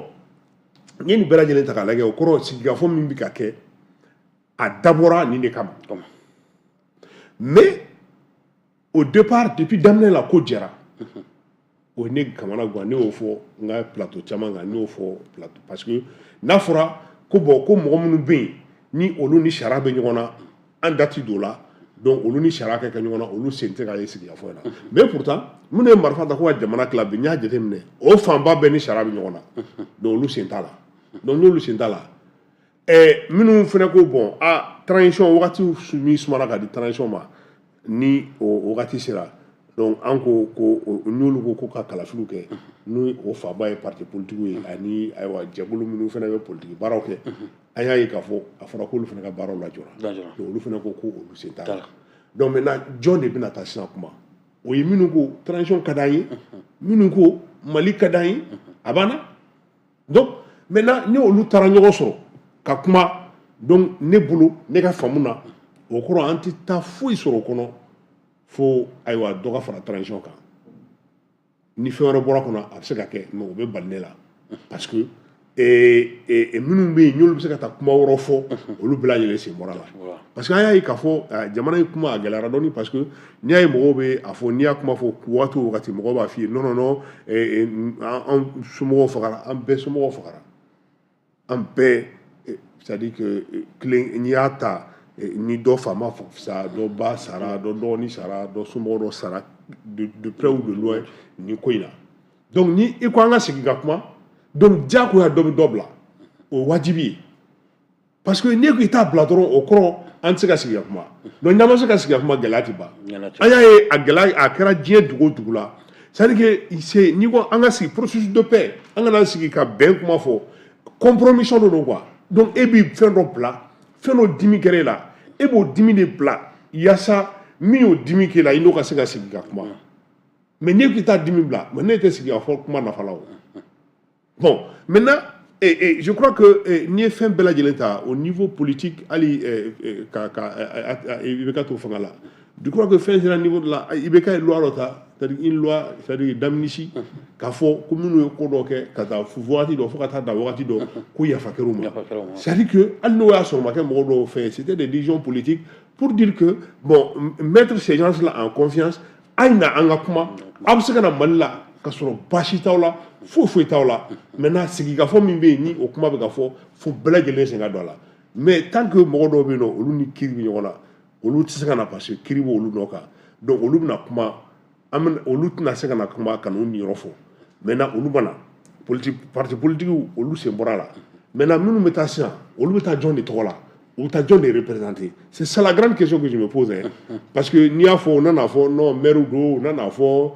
n ye nin bɛɛ lajɛlen ta k'a lajɛ o kɔrɔ sigikafɔ min bɛ ka kɛ a dabɔra nin de kama mais au départ depuis daminɛ la ko jɛra o ye ne kamana gan ne y'o fɔ n ka plateau caman kan ne y'o fɔ plateau parce que n'a fɔra ko bon ko mɔgɔ minnu bɛ yen ni olu ni sariya bɛ ɲɔgɔn na an dati don la donc olu ni sariya ka kɛ ɲɔgɔn na olu sen tɛ ka ye sigikafɔ in na mais pourtant minnu ye marifa ta ko ka jamana tila bi n y'a jateminɛ o fanba bɛɛ ni sariya bɛ ɲɔgɔn na donc olu sen t'a la donc n'olu sen t'a la minnu fana ko bon transition wagati min sumana ka di transition ma ni o wagati sera donc an ko n'olu ko ka kalafiliw kɛ ni o faba ye parti politique ye ani ayiwa jɛkulu minnu fana bɛ politique baaraw kɛ an y'a ye k'a fɔ a fɔra k'olu fana ka baaraw lajɔra donc olu fana ko olu sen t'a la donc maintenant jɔn de bɛna taa sisan kuma o ye minnu ko transition ka d'an ye minnu ko Mali ka d'an ye a banna donc maintenant ni olu taara ɲɔgɔn sɔrɔ ka kuma donc ne bolo ne ka faamu na o kɔrɔ an tɛ taa foyi sɔrɔ o kɔnɔ fo ayiwa dɔ ka fara transition kan ni fɛn wɛrɛ bɔra kɔnɔ a bɛ se ka kɛ mais o bɛ bali ne la parce que minnu bɛ yen n'olu bɛ se ka taa kuma wɛrɛ fɔ olu bɛɛ lajɛlen sen bɔra la parce que an y'a ye k'a fɔ jamana in kuma a gɛlɛyara dɔɔni parce que n'i y'a ye mɔgɔw bɛ a fɔ n'i y'a kuma fɔ wagati o wagati mɔgɔw b'a f'i ye non non non an somɔgɔw fagara an bɛɛ somɔgɔw fagara an bɛɛ c'est à dire que n'i y'a ta ni dɔ fama sa dɔ ba sara dɔ dɔgɔnin sara dɔ somɔgɔ dɔ sara de près ou de loin nin ko in na donc ni i ko an ka sigi ka kuma donc diyagoya dɔ bɛ dɔ bila o ye wajibi ye parce que n'i ko i t'a bila dɔrɔn o kɔrɔ an tɛ se ka sigi ka kuma donc n'an ma se ka sigi ka kuma gɛlɛya tɛ ban an y'a ye a gɛlɛya a kɛra diɲɛ dugu o dugu la c'est à dire que n'i ko an ka sigi processus de paix an kana sigi ka bɛn kuma fɔ compromission dɔ don quoi donc e bɛ fɛn dɔ bila fɛn dɔ dimi kɛra e la e b'o dimi de bila yaasa min y'o dimi k'e la i n'o ka se ka sigi ka kuma mais n'e k'i t'a dimi bila mais ne tɛ sigi ka fɔ kuma nafa la o bon maintenant je crois que n'i ye fɛn bɛɛ lajɛlen ta au niveau politique hali i bɛ ka to fanga la je crois que fɛn sera niveau de la i bɛ ka ye loi dɔ ta c'est-à-dire une loi c'est-à-dire d'amnistie k'a fɔ ko minnu ye ko dɔ kɛ ka taa wagati dɔ fo ka taa da wagati dɔ ko yafa kɛra u ma c'est-à-dire que hali n'o y'a sɔrɔ ma kɛ mɔgɔ dɔw fɛ c'était des décisions politiques pour dire que bon mettre ces gens-là en confiance a na an ka kuma a bɛ se ka na Mali la ka sɔrɔ baasi t'aw la foyi t'aw la maintenant sigikafɔ min bɛ yen ni o kuma bɛ ka fɔ fo bɛɛ lajɛlen sen ka don a la mais tant que mɔgɔ dɔw bɛ yen nɔ olu ni kiri bɛ ɲɔgɔn na olu tɛ se ka na parce que kiri bɛ olu nɔ kan donc olu bɛna kuma olu tɛna se ka na kuma ka n'u niyɔrɔ fɔ maintenant olu bana parti politique olu sen bɔra la maintenant minnu bɛ taa sisan olu bɛ taa jɔn de tɔgɔ la u bɛ taa jɔn de représenter c'est ça la grande question que je me pose parce que n'i y'a fɔ u nana fɔ non maire don u nana fɔ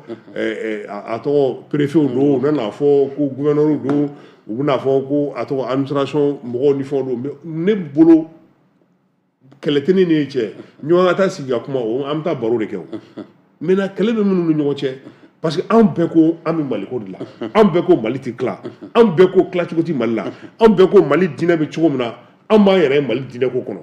a tɔgɔ préfet don u nana fɔ ko gouverneur don u bɛna fɔ ko a tɔgɔ administration mɔgɔw ni fɛnw don mais ne bolo kɛlɛ tɛ ne ni cɛ ɲɔgɔn ka taa sigi ka kuma an bɛ taa baro de kɛ o maintenant kɛlɛ bɛ minnu ni ɲɔgɔn cɛ parce que an bɛɛ ko an bɛ Mali ko de la an bɛɛ ko Mali tɛ tila an bɛɛ ko tilacogo tɛ Mali la an bɛɛ ko Mali diinɛ bɛ cogo min na an b'an yɛrɛ ye Mali diinɛ ko kɔnɔ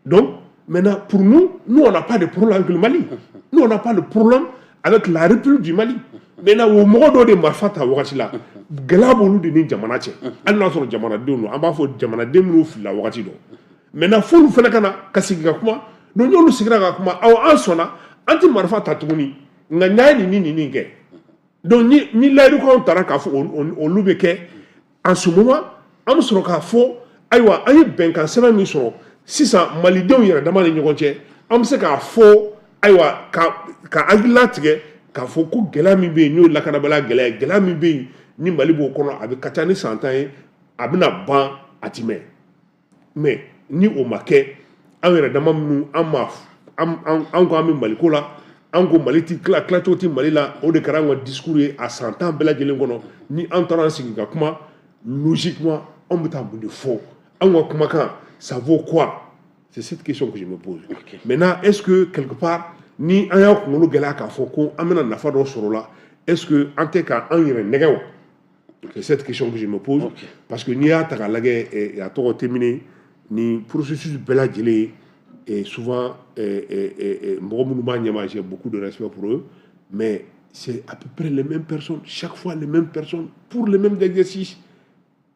donc maintenant pour nous on n'a pas de problème avec le Mali nous on n'a pas de problème avec la République du Mali. Maintenant, au moment de Marfata Ouattila, Galabolu de Ninjamanache, Al-Nasr Jamanadono, Ambafo Jamanademo, la Ouattilo. Maintenant, il faut nous faire Kassigakuma, nous nous Sigrakuma, en sona, anti-Marfata Touni, Nanyani Ninike. Donc, ni l'aéroport Tarakafo, on l'oubeke, en ce moment, on se fo, aywa, ayi benkan sema mi soro, sisa Malidon yera damane nyogonche, on se ka fo, aywa, ka agilatige, ka fo ko gela mi be nyo lakanabala gela mi be ni Mali bo kono abi katani santan abina ban atime. Mais ni o make, an yera damanu an ko ami Mali ko la, an ko Mali ti klato ti Mali la, o de kara ngo discours à 100 ans bela jelen kono, ni an taran sigi ka kuma logiquement on peut t'en de faux. Ça vaut quoi? C'est cette question que je me pose. Okay. Maintenant, est-ce que quelque part, ni un y'a qu'on gala qu'à foko, amène un affaire dans ce rôle-là, est-ce que en tant qu'un négatif? C'est cette question que je me pose. Okay. Parce que ni à Tagalagé et à Toro terminé, ni processus de bella gelé, et souvent, j'ai beaucoup de respect pour eux, mais c'est à peu près les mêmes personnes, chaque fois les mêmes personnes, pour les mêmes exercices.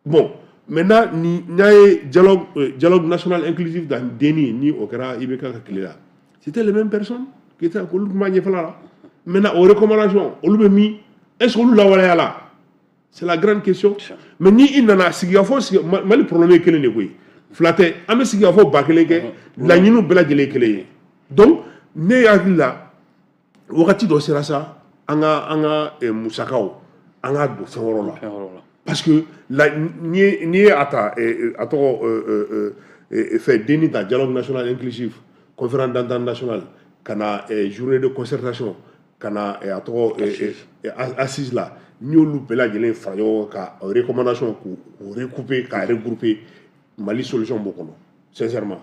Bon, maintenant, ni dialogue national inclusif dans Deni, ni Okara, Ibeka Kakilera. C'était les mêmes personnes qui étaient à Kouloukmaniefala. Maintenant, aux recommandations, au Loubemi, est-ce qu'on l'a voilà là? C'est la grande question. Mais ni il n'en a sigafo, mal problème est que les négociés. Flatte, ame sigafo bakeleke, la ninu bela gelekele. Donc, ne yagila, wakati do serasa, anga musakao, anga do fenorola. Parce que ni ata fait déni dans dialogue national inclusif, conférence d'entente nationale, kana journée de concertation, kana assise là, ni loupé la gelen fayo ka recommandation ko recouper ka regrouper Mali solution bokono sincèrement.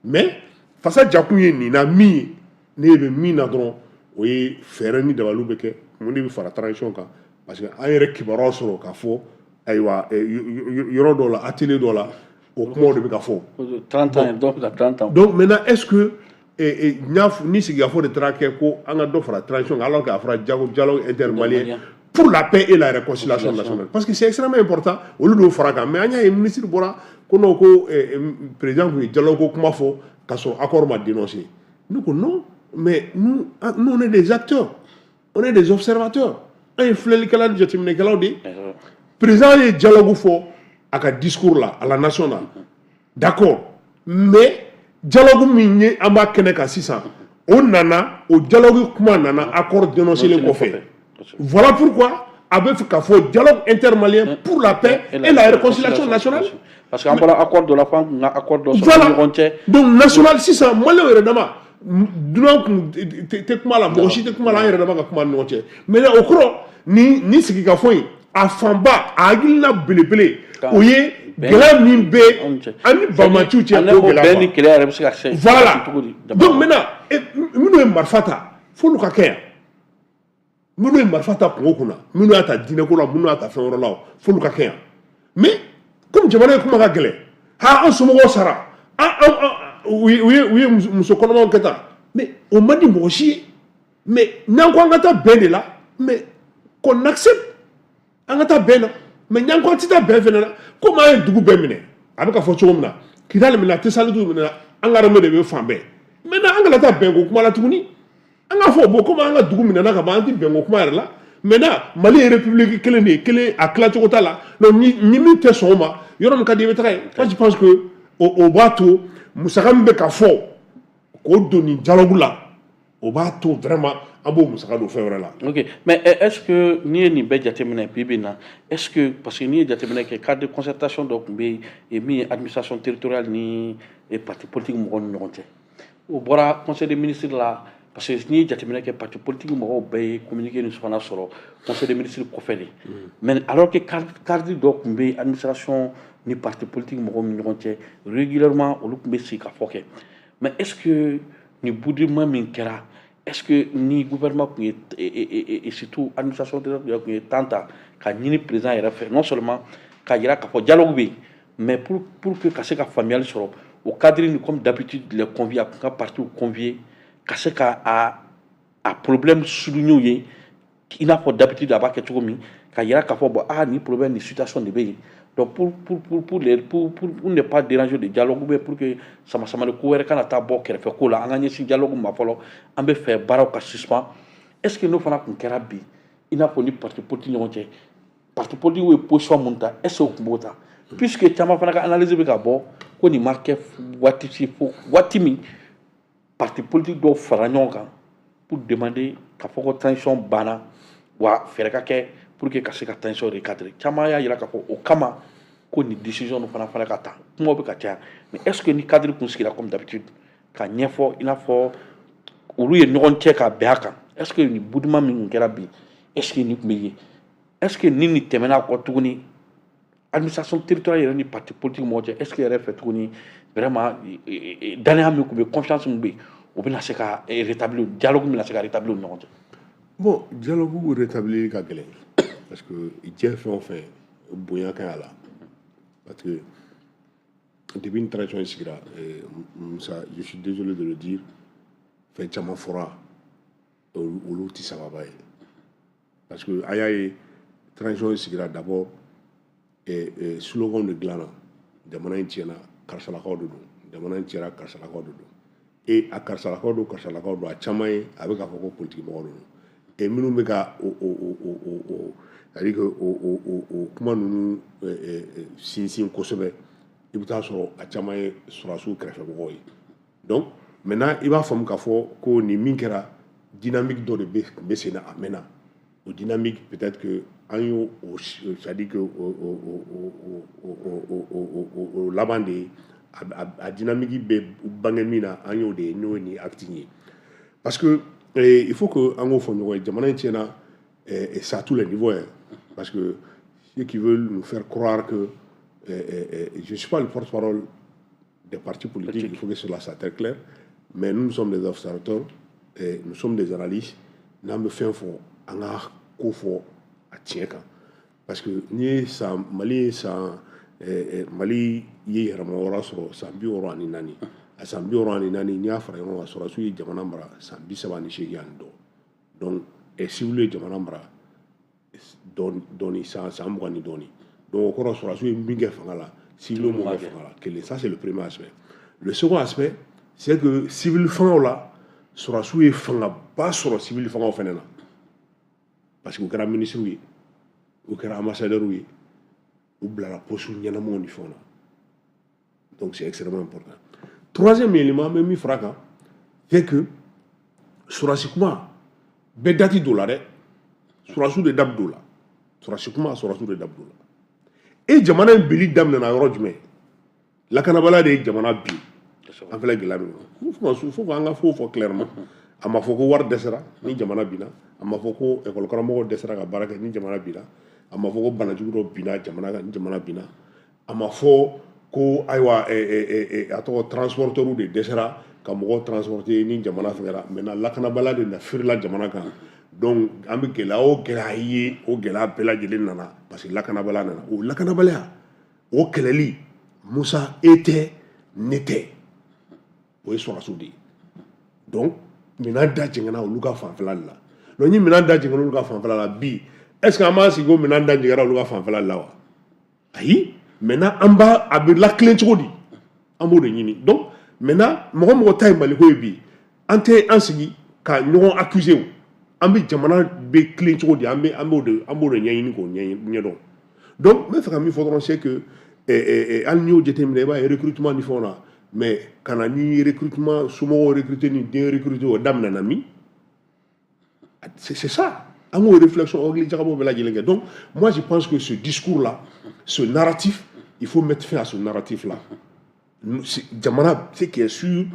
Mais face à Jakuye ni na mi ne be mi na dron oui faire ni dabalu beke mon bi fara transition ka parce que ayere kibaro soro ka fo aywa yoro do la atelier do la au comment de ka fo 30 ans donc 30 ans. Donc maintenant est-ce que ni sigi fo de traquer ko anga do fara transition alors que fara dialogue intermalien pour la paix et la réconciliation nationale. Parce que c'est extrêmement important. Au lieu de faire ça, mais il y a un ministre Bora, qu'on président du dialogue comment faut qu'un accord m'a dénoncé. Nous non, mais nous on est des acteurs, on est des observateurs. Un flèche qui a dit, président du dialogue faut à un discours là à la nationale. D'accord, mais dialogue minier en bas Keneka 600. On nana au dialogue comment nana accord dénoncé les conflits. Voilà pourquoi, avec le dialogue intermalien pour la paix et la réconciliation nationale. Parce qu'on a un accord de la femme, on a un accord de la frontière. Donc, national, si ça, moi, mais là, au cours, ni ce qui a fait, à Famba, à Aguilina Belebele, où il y a Glamimbe, Ani Bamatou, voilà. Donc, maintenant, nous sommes Marfata, il faut nous cacher. Nous ne marfata pour kuna, nous n'avons pas dîner pour la, nous n'avons pas fait un rôle, faut le cacher. Mais comme je m'en ai comme un galé, ah on se moque Sarah, oui, monsieur Colombo Keta, mais on m'a dit moi aussi, mais n'en quoi ngata ben là, mais qu'on accepte, ngata ben, mais n'en quoi tita ben venela, comment un double ben mine, avec un photo comme là, qui dans le mena tessalou mena, engagement de femmes, maintenant ngata ben go kuma la tourni. Anga fo bo comment anga dugu minana ka banti bengo kuma la maintenant Mali république kele a klato kota la no ni mi te soma yoro mo kadi betre moi je pense que au bateau musakam be ka fo ko doni dialogue là au bateau vraiment abo musaka do faire là. OK, mais est-ce que ni be jatemina bibina est-ce que parce que ni jatemina que cadre de concertation donc be et mi administration territoriale ni et parti politique mo non te au bora conseil des ministres là. Parce que ni jatemina que parti politique mo be communiquer ni sofana soro conseil des ministres kofeli mais alors que cadre donc be administration ni parti politique mo ngonté régulièrement au look be sika foké mais est-ce que ni boudima min kera est-ce que ni gouvernement et surtout administration de tanta ka ni président il a fait non seulement ka ira ka fo dialogue bi mais pour que ka se ka familial soro au cadre comme d'habitude les convier à parti convier Kaseka a a problème souligné il n'a pas d'habitude d'avoir quelque chose quand il y a qu'à faire ni problème ni situation de pays donc pour ne pas déranger le dialogue mais pour que sama le couvert quand ta bo kere fait ko la an si dialogue ma folo an be faire baraw ka suspend est-ce que nous fana kun kera bi ina ko ni parti politique ɲɔgɔn cɛ parti politique ou position mun ta est-ce que o kun b'o ta puisque caman fana ka analyse bɛ ka bɔ ko nin ma kɛ waati si fo waati min parti politique dɔw fara ɲɔgɔn kan pour demander k'a fɔ ko transition banna wa fɛɛrɛ ka kɛ pour que ka se ka transition recadrer caman y'a jira k'a fɔ o kama ko nin décision nu fana ka ta kumaw bɛ ka caya mais est-ce que ni cadre kun sigira comme d'habitude ka ɲɛfɔ i n'a fɔ olu ye ɲɔgɔn cɛ ka bɛn a kan est-ce que nin buduma min kun kɛra bi est-ce que nin kun bɛ ye est-ce que ni nin tɛmɛna kɔ tuguni administration territoriale yɛrɛ ni parti politique mɔgɔ cɛ est-ce que yɛrɛ fɛ tuguni vraiment danaya min kun bɛ confiance min bɛ yen o bɛna se ka rétablir dialogue bɛna se ka rétablir u ni ɲɔgɔn cɛ. Bon, dialogue rétablir ka gɛlɛn parce que diɲɛ fɛn o fɛn bonya ka y'a la parce que depuis une transition sigira Musa je suis désolé de le dire fɛn caman fɔra olu tɛ sababa ye parce que a y'a ye transition sigira d'abord slogan de dilanna jamana in tiɲɛna karisalakaw de don jamana in tiɲɛna karisalakaw de don et a karisalakaw don a caman ye a bɛ k'a fɔ ko politique mɔgɔ de don et minnu bɛ ka c'est-à-dire que o kuma ninnu sinsin kosɛbɛ i bɛ taa sɔrɔ a caman ye sɔrɔdasiw kɛrɛfɛmɔgɔw ye donc maintenant i b'a faamu k'a fɔ ko nin min kɛra dynamique dɔ de bɛ sen na a mɛnna o dynamique peut-être que an y'o c'est-à-dire que o laban de ye a dynamique bɛ bange min na an y'o de ye n'o ye nin acte ye parce que il faut que an k'o fɔ ɲɔgɔn ye jamana in tiɲɛna c'est à tous les niveaux hein, parce que ceux qui veulent nous faire croire que je ne suis pas le porte-parole des partis politiques, il faut que cela soit très clair, mais nous sommes des observateurs, nous sommes des analystes, nous avons fait un fond, on a fait à Tienka. Parce que ni sa Mali, Mali, y a un sambi oro ani nani. A sambi oro ani nani, ni a fait un sora sui jamanambra, sambi savani chez Yando. Donc, et si vous voulez jamanambra, doni ça ni doni. Donc, on sera sur une big fangala, civil fangala. Ça, c'est le premier aspect. Le second aspect, c'est que civil fangala sera sur une fangala, pas sur civil fangala fenena. Parce que vous avez un ministre, vous avez un ambassadeur, vous avez la posture de l'Union. Donc, c'est extrêmement important. Troisième élément, même il fracas, c'est que sur ce comment, bedati dollar, sur de dab dollar, sur ce comment, sur de dab dollar. Et jamana bili damna na yɔrɔ jumɛn lakanabala de ye jamana bi an filɛ gɛlɛya min kɔnɔ faut an ka fɔ clairement a ma fɔ ko wari dɛsɛra ni jamana binna a ma fɔ ko école karamɔgɔ dɛsɛra ka baara kɛ ni jamana binna a ma fɔ ko banajugu dɔ binna jamana kan ni jamana binna a ma fɔ ko ayiwa a tɔgɔ transporteur de dɛsɛra ka mɔgɔw transporter ni jamana fɛngɛra maintenant lakanabala de na firila jamana kan donc an bɛ gɛlɛya o gɛlɛya ye o gɛlɛya bɛɛ lajɛlen nana parce que lakanabala nana o lakanabaliya o kɛlɛli Musa e tɛ ne tɛ o ye sɔrɔdasiw de ye donc minɛn da jɛngɛnna olu ka fanfɛla de la donc ni minɛn da jɛngɛnna olu ka fanfɛla la bi est ce que an b'a sigi ko minɛn da jɛngɛnna olu ka fanfɛla de la wa ayi maintenant an b'a a bɛ lakilen cogo di an b'o de ɲini donc maintenant mɔgɔ mɔgɔ ta ye maliko ye bi an tɛ an sigi ka ɲɔgɔn accuser o an bɛ jamana bɛ tilen cogo di an b'o de ɲɛɲini k'o ɲɛdɔn donc n bɛ fɛ ka min fɔ dɔrɔn c'est que hali n'i y'o jateminɛ i b'a ye recrutement ni fɛnw na mais ka na ni recrutement somɔgɔw recruter ni den recruter o daminɛna min c'est ça an k'o réflexion hakili jagabɔ bɛɛ lajɛlen kɛ donc moi je pense que ce discours là ce narratif il faut mettre fin à ce narratif là jamana ce qui est sûr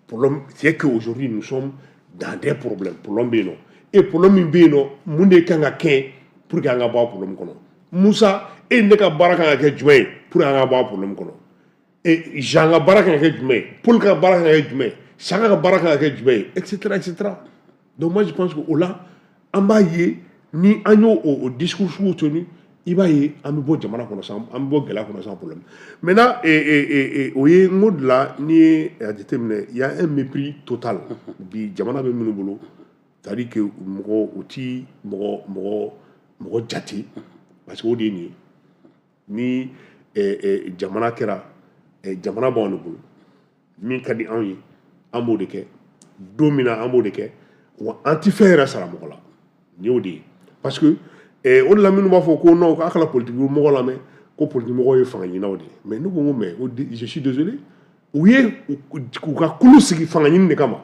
problème c'est que aujourd'hui nous sommes dans des problèmes problème bɛ yen nɔ et problème min bɛ yen nɔ mun de kan ka kɛ pour que an ka bɔ a problème kɔnɔ Musa e ne ka baara kan ka kɛ jumɛn ye pour que an ka bɔ a problème kɔnɔ et Jean ka baara kan ka kɛ jumɛn ye Paul ka baara kan ka kɛ jumɛn ye Saka ka baara kan ka kɛ jumɛn ye etc. donc moi je pense que o la an b'a ye ni an y'o o discours sugu tenu i b'a ye an bɛ bɔ jamana kɔnɔ san an bɛ bɔ gɛlɛya kɔnɔ sans problème maintenant o ye n ko de la n'i ye a jateminɛ il y a un mépris total bi jamana bɛ minnu bolo c'est-à-dire que mɔgɔ ti mɔgɔ jate parce que o de ye nin ye ni jamana kɛra jamana b'anw de bolo min ka di anw ye an b'o de kɛ don min na an b'o de kɛ wa an ti fɛn yɛrɛ sara mɔgɔ la nin y'o de ye parce que o de la minnu b'a fɔ ko non k'a kana politique mɔgɔ lamɛn ko politique mɔgɔw ye fanga ɲinaw de ye mais ne ko n ko mais je suis désolé u ye k'u ka kulu sigi fanga ɲini de kama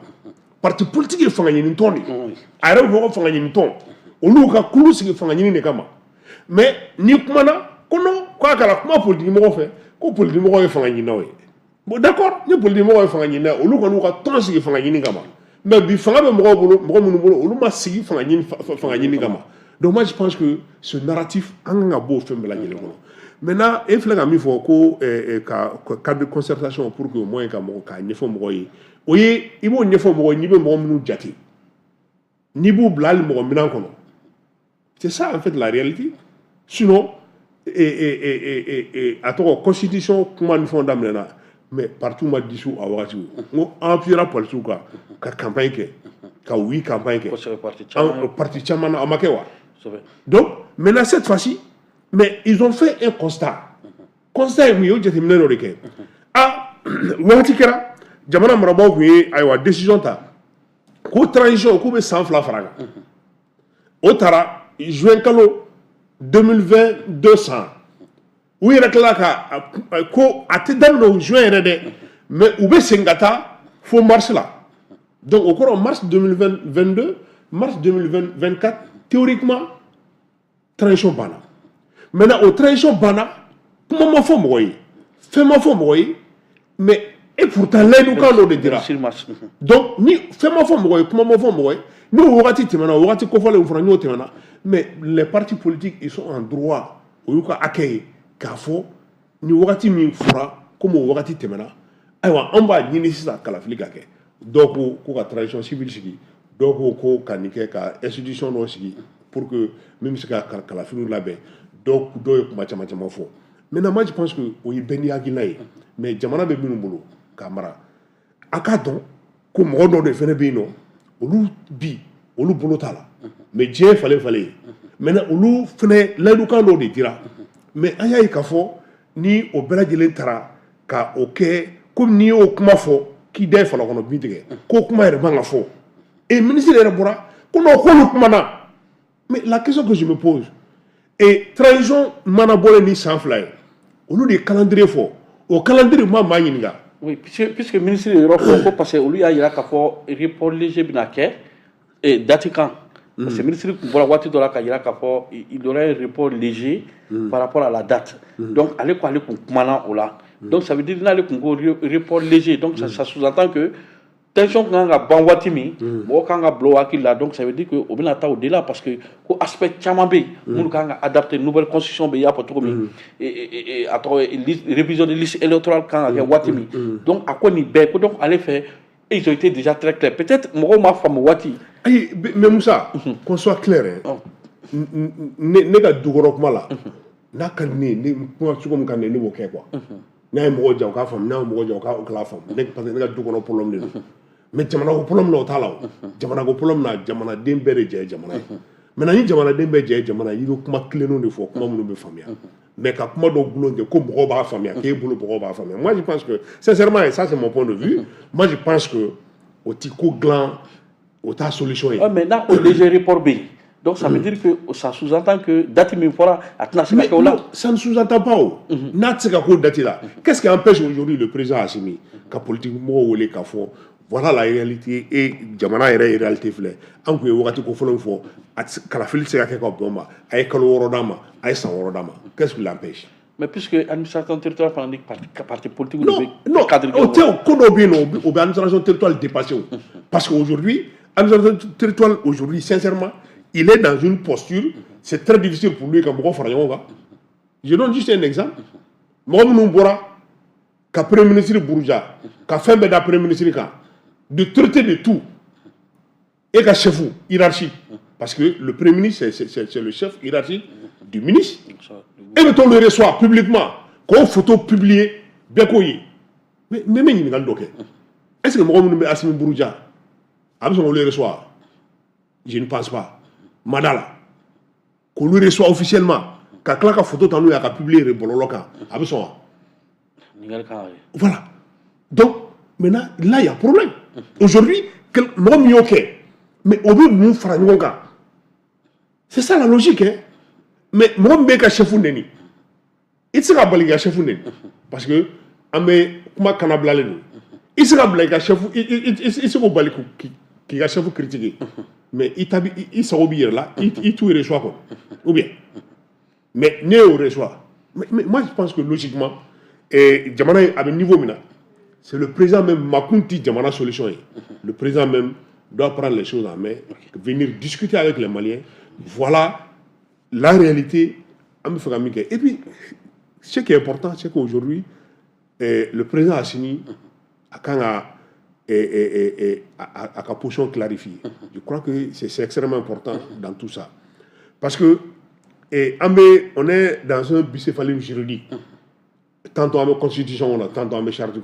parti politique ye fanga ɲini tɔn de a yɛrɛ bɛ fɔ ko fanga ɲini tɔn olu ka kulu sigi fanga ɲini de kama mais ni kumana ko non k'a kana kuma politique mɔgɔ fɛ ko politique mɔgɔw ye fanga ɲinaw ye bon d'accord ni politique mɔgɔw ye fanga ɲinaw olu kɔni y'u ka tɔn sigi fanga ɲini kama mais bi fanga bɛ mɔgɔw bolo mɔgɔ minnu bolo olu ma sigi fanga ɲini kama donc moi je pense que ce narratif an kan ka bɔ o fɛn bɛɛ lajɛlen kɔnɔ maintenant e filɛ ka min fɔ ko ka cadre de concertation pour que au moins ka mɔgɔ k'a ɲɛfɔ mɔgɔw ye o ye i b'o ɲɛfɔ mɔgɔw ye n'i bɛ mɔgɔ minnu jate n'i b'u bila hali mɔgɔ minɛn kɔnɔ c'est ça en fait la réalité sinon a tɔgɔ constitution kuma ni fɛnw daminɛna mais partout ma dissous a wagati n ko an appuyera politiciens kan ka campagne kɛ ka oui campagne kɛ parti caman na a ma kɛ wa donc maintenant cette fois-ci mais ils ont fait un constat ye mun ye o jateminɛ dɔ de kɛ wagati kɛra jamana marabaaw tun ye ayiwa décision ta ko transition k'u bɛ san 2 fara kan o taara juin kalo 2022 san u yɛrɛ tilala ka ko a tɛ daminɛ o juin yɛrɛ dɛ mais u bɛ segin ka taa fo mars la donc au kɔrɔ mars 2022 mars 2024 théoriquement transition banna maintenant o transition banna kuma ma fɔ mɔgɔ ye fɛn ma fɔ mɔgɔ ye mais et pourtant layidu kan dɔ de dira donc ni fɛn ma fɔ mɔgɔ ye kuma ma fɔ mɔgɔ ye n'o wagati tɛmɛna o wagati kɔfɔlen fana n'o tɛmɛna mais les partis politiques ils sont en droit o y'u ka hakɛ ye k'a fɔ ni wagati min fɔra komi o wagati tɛmɛna ayiwa an b'a ɲini sisan kalafili ka kɛ dɔw ko ko ka transition civile sigi dɔw ko ko ka nin kɛ ka institution dɔ sigi pour que min bɛ se ka kalafiliw labɛn dɔw ye kuma caman caman fɔ maintenant moi je pense que o ye bɛɛ n'i hakilina ye mais jamana bɛ minnu bolo k'a mara a k'a dɔn ko mɔgɔ dɔw de fana bɛ yen nɔ olu bi olu bolo t'a la mais diɲɛ falen ye maintenant olu fana layidukan dɔw de dira mais an y'a ye k'a fɔ ni o bɛɛ lajɛlen taara ka o kɛ komi n'i y'o kuma fɔ k'i da ye falakɔnɔ bin tigɛ k'o kuma yɛrɛ man ka fɔ et ministre yɛrɛ bɔra ko non k'olu kumana mais la question que je me pose et transition mana bɔlen ni san 2 ye olu de ye calendrier fɔ o calendrier ma maa ɲininka. oui puisque ministre de yɔrɔ fɔ ko parce que olu y'a jira k'a fɔ report léger bɛna kɛ date kan. Parce que le ministre bɔra waati dɔ la ka jira k'a fɔ il y aurait un report léger par rapport à la date. Donc ale ko ale kun kumana o la. Donc ça veut dire n'ale kun ko report léger donc ça sous-entend que tension kan ka ban waati min mɔgɔ kan ka bila o hakili la donc ça veut dire que o bɛna taa o de la parce que ko aspect caman bɛ yen minnu kan ka adapter nouvelle constitution bɛ y'a fɔ cogo min a tɔgɔ révision de liste électorale kan ka kɛ waati min donc a ko nin bɛɛ ko donc ale fɛ ils ont été déjà très clairs peut-être mɔgɔw ma faamu waati. ayi mais Moussa qu'on soit clair ne ka dukɔrɔ kuma la n'a ka di ne ye ne kuma cogo min ka di ne b'o kɛ quoi n'a ye mɔgɔw ja o k'a faamu n'a ye mɔgɔw ja o k'a faamu parce que ne ka dukɔrɔ problème de don mais jamana ko problème na o t'a la o jamana ko problème na jamanaden bɛɛ de jɛ ye jamana ye maintenant ni jamanaden bɛɛ jɛ ye jamana ye i bɛ kuma kilennenw de fɔ kuma minnu bɛ faamuya mais ka kuma dɔw gulon tigɛ ko mɔgɔw b'a faamuya k'e bolo mɔgɔw b'a faamuya moi je pense que sincèrement et ça c'est mon point de vue moi je pense que o ti ko dilan o t'a solution ye. mais n'a ko léger report bɛ yen donc ça veut dire que ça sous-entend que date min fɔra a tɛna se ka kɛ o la. ça ne sous-entend pas o n'a tɛ se ka k'o date la qu'est-ce qui empêche aujourd'hui le président Assimi ka politique mɔgɔw wele k'a fɔ voilà la réalité et jamana yɛrɛ ye réalité filɛ an kun ye wagati kofɔlɔ min fɔ kalafili tɛ se ka kɛ ka bɛn o ma a ye kalo 6 d'a ma a ye san 6 d'a ma qu'est-ce qui l'empêche. mais puisque administration territoriale fana ni parti politique non o tɛ o ko dɔw bɛ yen nɔ o bɛ administration territoriale dépassé o parce que aujourd'hui administration territoriale aujourd'hui sincèrement il est dans une posture c'est très difficile pour lui ka mɔgɔ fara ɲɔgɔn kan je donne juste un exemple mɔgɔ minnu bɔra ka premier ministre Buruja ka fɛn bɛɛ da premier ministre kan de traiter de tout et ka chef hiérarchie parce que le premier ministre c'est le chef hiérarchique du ministre et mettons le reçoit publiquement qu'on photo publiée bɛɛ k'o ye mais ne bɛ ɲininkali dɔ kɛ est-ce que mɔgɔ minnu bɛ Assimi Buruja a bɛ sɔn k'olu reçoit je ne pense pas. Madala, qu'on lui reçoit officiellement, qu'à la photo, t'en a publié le bololoka. Voilà. Donc, maintenant, là, il y a un problème. Aujourd'hui, mais au bout de c'est ça la logique. Hein? Mais moi, je suis chef de il sera balé chef de parce que, comment canabla il sera balé chef il sera balé qui a chef critiqué. Mais il sera oublié là, il tout reçoit quoi. Ou bien. Mais néo reçoit. Mais moi, je pense que logiquement, et Djamana à un niveau maintenant, c'est le président même Makunti Djamana solution. Le président même doit prendre les choses en main, venir discuter avec les Maliens. Voilà la réalité. Et puis, ce qui est important, c'est qu'aujourd'hui, le président a signé à position clarifiée. Je crois que c'est extrêmement important dans tout ça. Parce que on est dans un bicéphalisme juridique. Tantôt on a constitution, tantôt on a charte,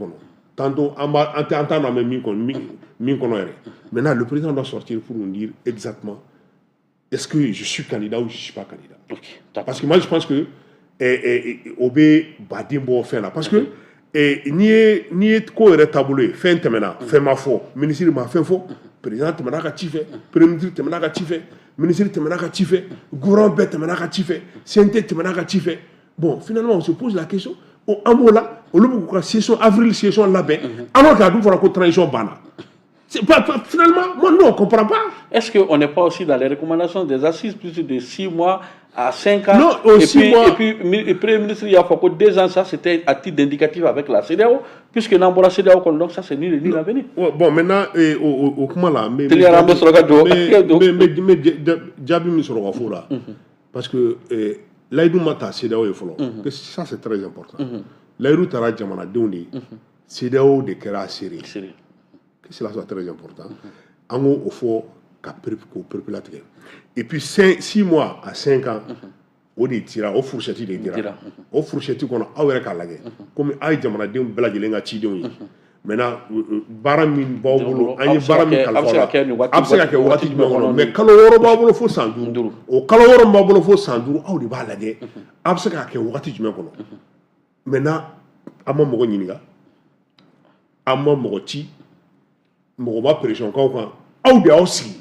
tantôt on a maintenant le président doit sortir pour nous dire exactement est-ce que je suis candidat ou je ne suis pas candidat. Okay, parce que moi je pense que Obé Badimbo fait là. Parce que ni est quoi taboulé, fait un temena, fait ma faux, ministre m'a fait faux, président temena ka tifé, premier ministre temena ka tifé, ministre temena ka tifé, gouvernement bête temena ka tifé, CNT temena ka tifé. Bon, finalement on se pose la question, au Amola, au Lobo session avril session là-bas, alors qu'il y a une transition bana. Finalement, moi, non, on ne comprend pas. Est-ce qu'on n'est pas aussi dans les recommandations des assises plus de 6 mois à 5 ans? Non, et puis, le Premier ministre, il y a fait 2 ans, ça c'était à titre d'indicatif avec la CEDEAO, puisque dans la CEDEAO, donc ça c'est ni l'avenir. Bon, maintenant, au comment là, mais parce que l'aïdou mata CEDEAO est follow. Ça c'est très important. L'aïdou tara jamana déuni, CEDEAO de kera série. Que cela soit très important. En gros, il faut qu'on et puis 6 mois à 5 ans, on dit tira, on fourchette des tira. On fourchette qu'on a à calagé. Comme aïe jamana déun blaguelenga tidéun. Maintenant, baramin babolo, aïe baramin calfora. Abseka ke wati jumɛn mais kalo wɔɔrɔ b'a bolo fo san 5. O kalo wɔɔrɔ b'a bolo fo san 5 aw de b'a lajɛ. A bɛ se k'a kɛ wagati jumɛn kɔnɔ. Maintenant, an ma mɔgɔ ɲininka, an ma mɔgɔ ci. Mɔgɔba pression kan aw de y'aw sigi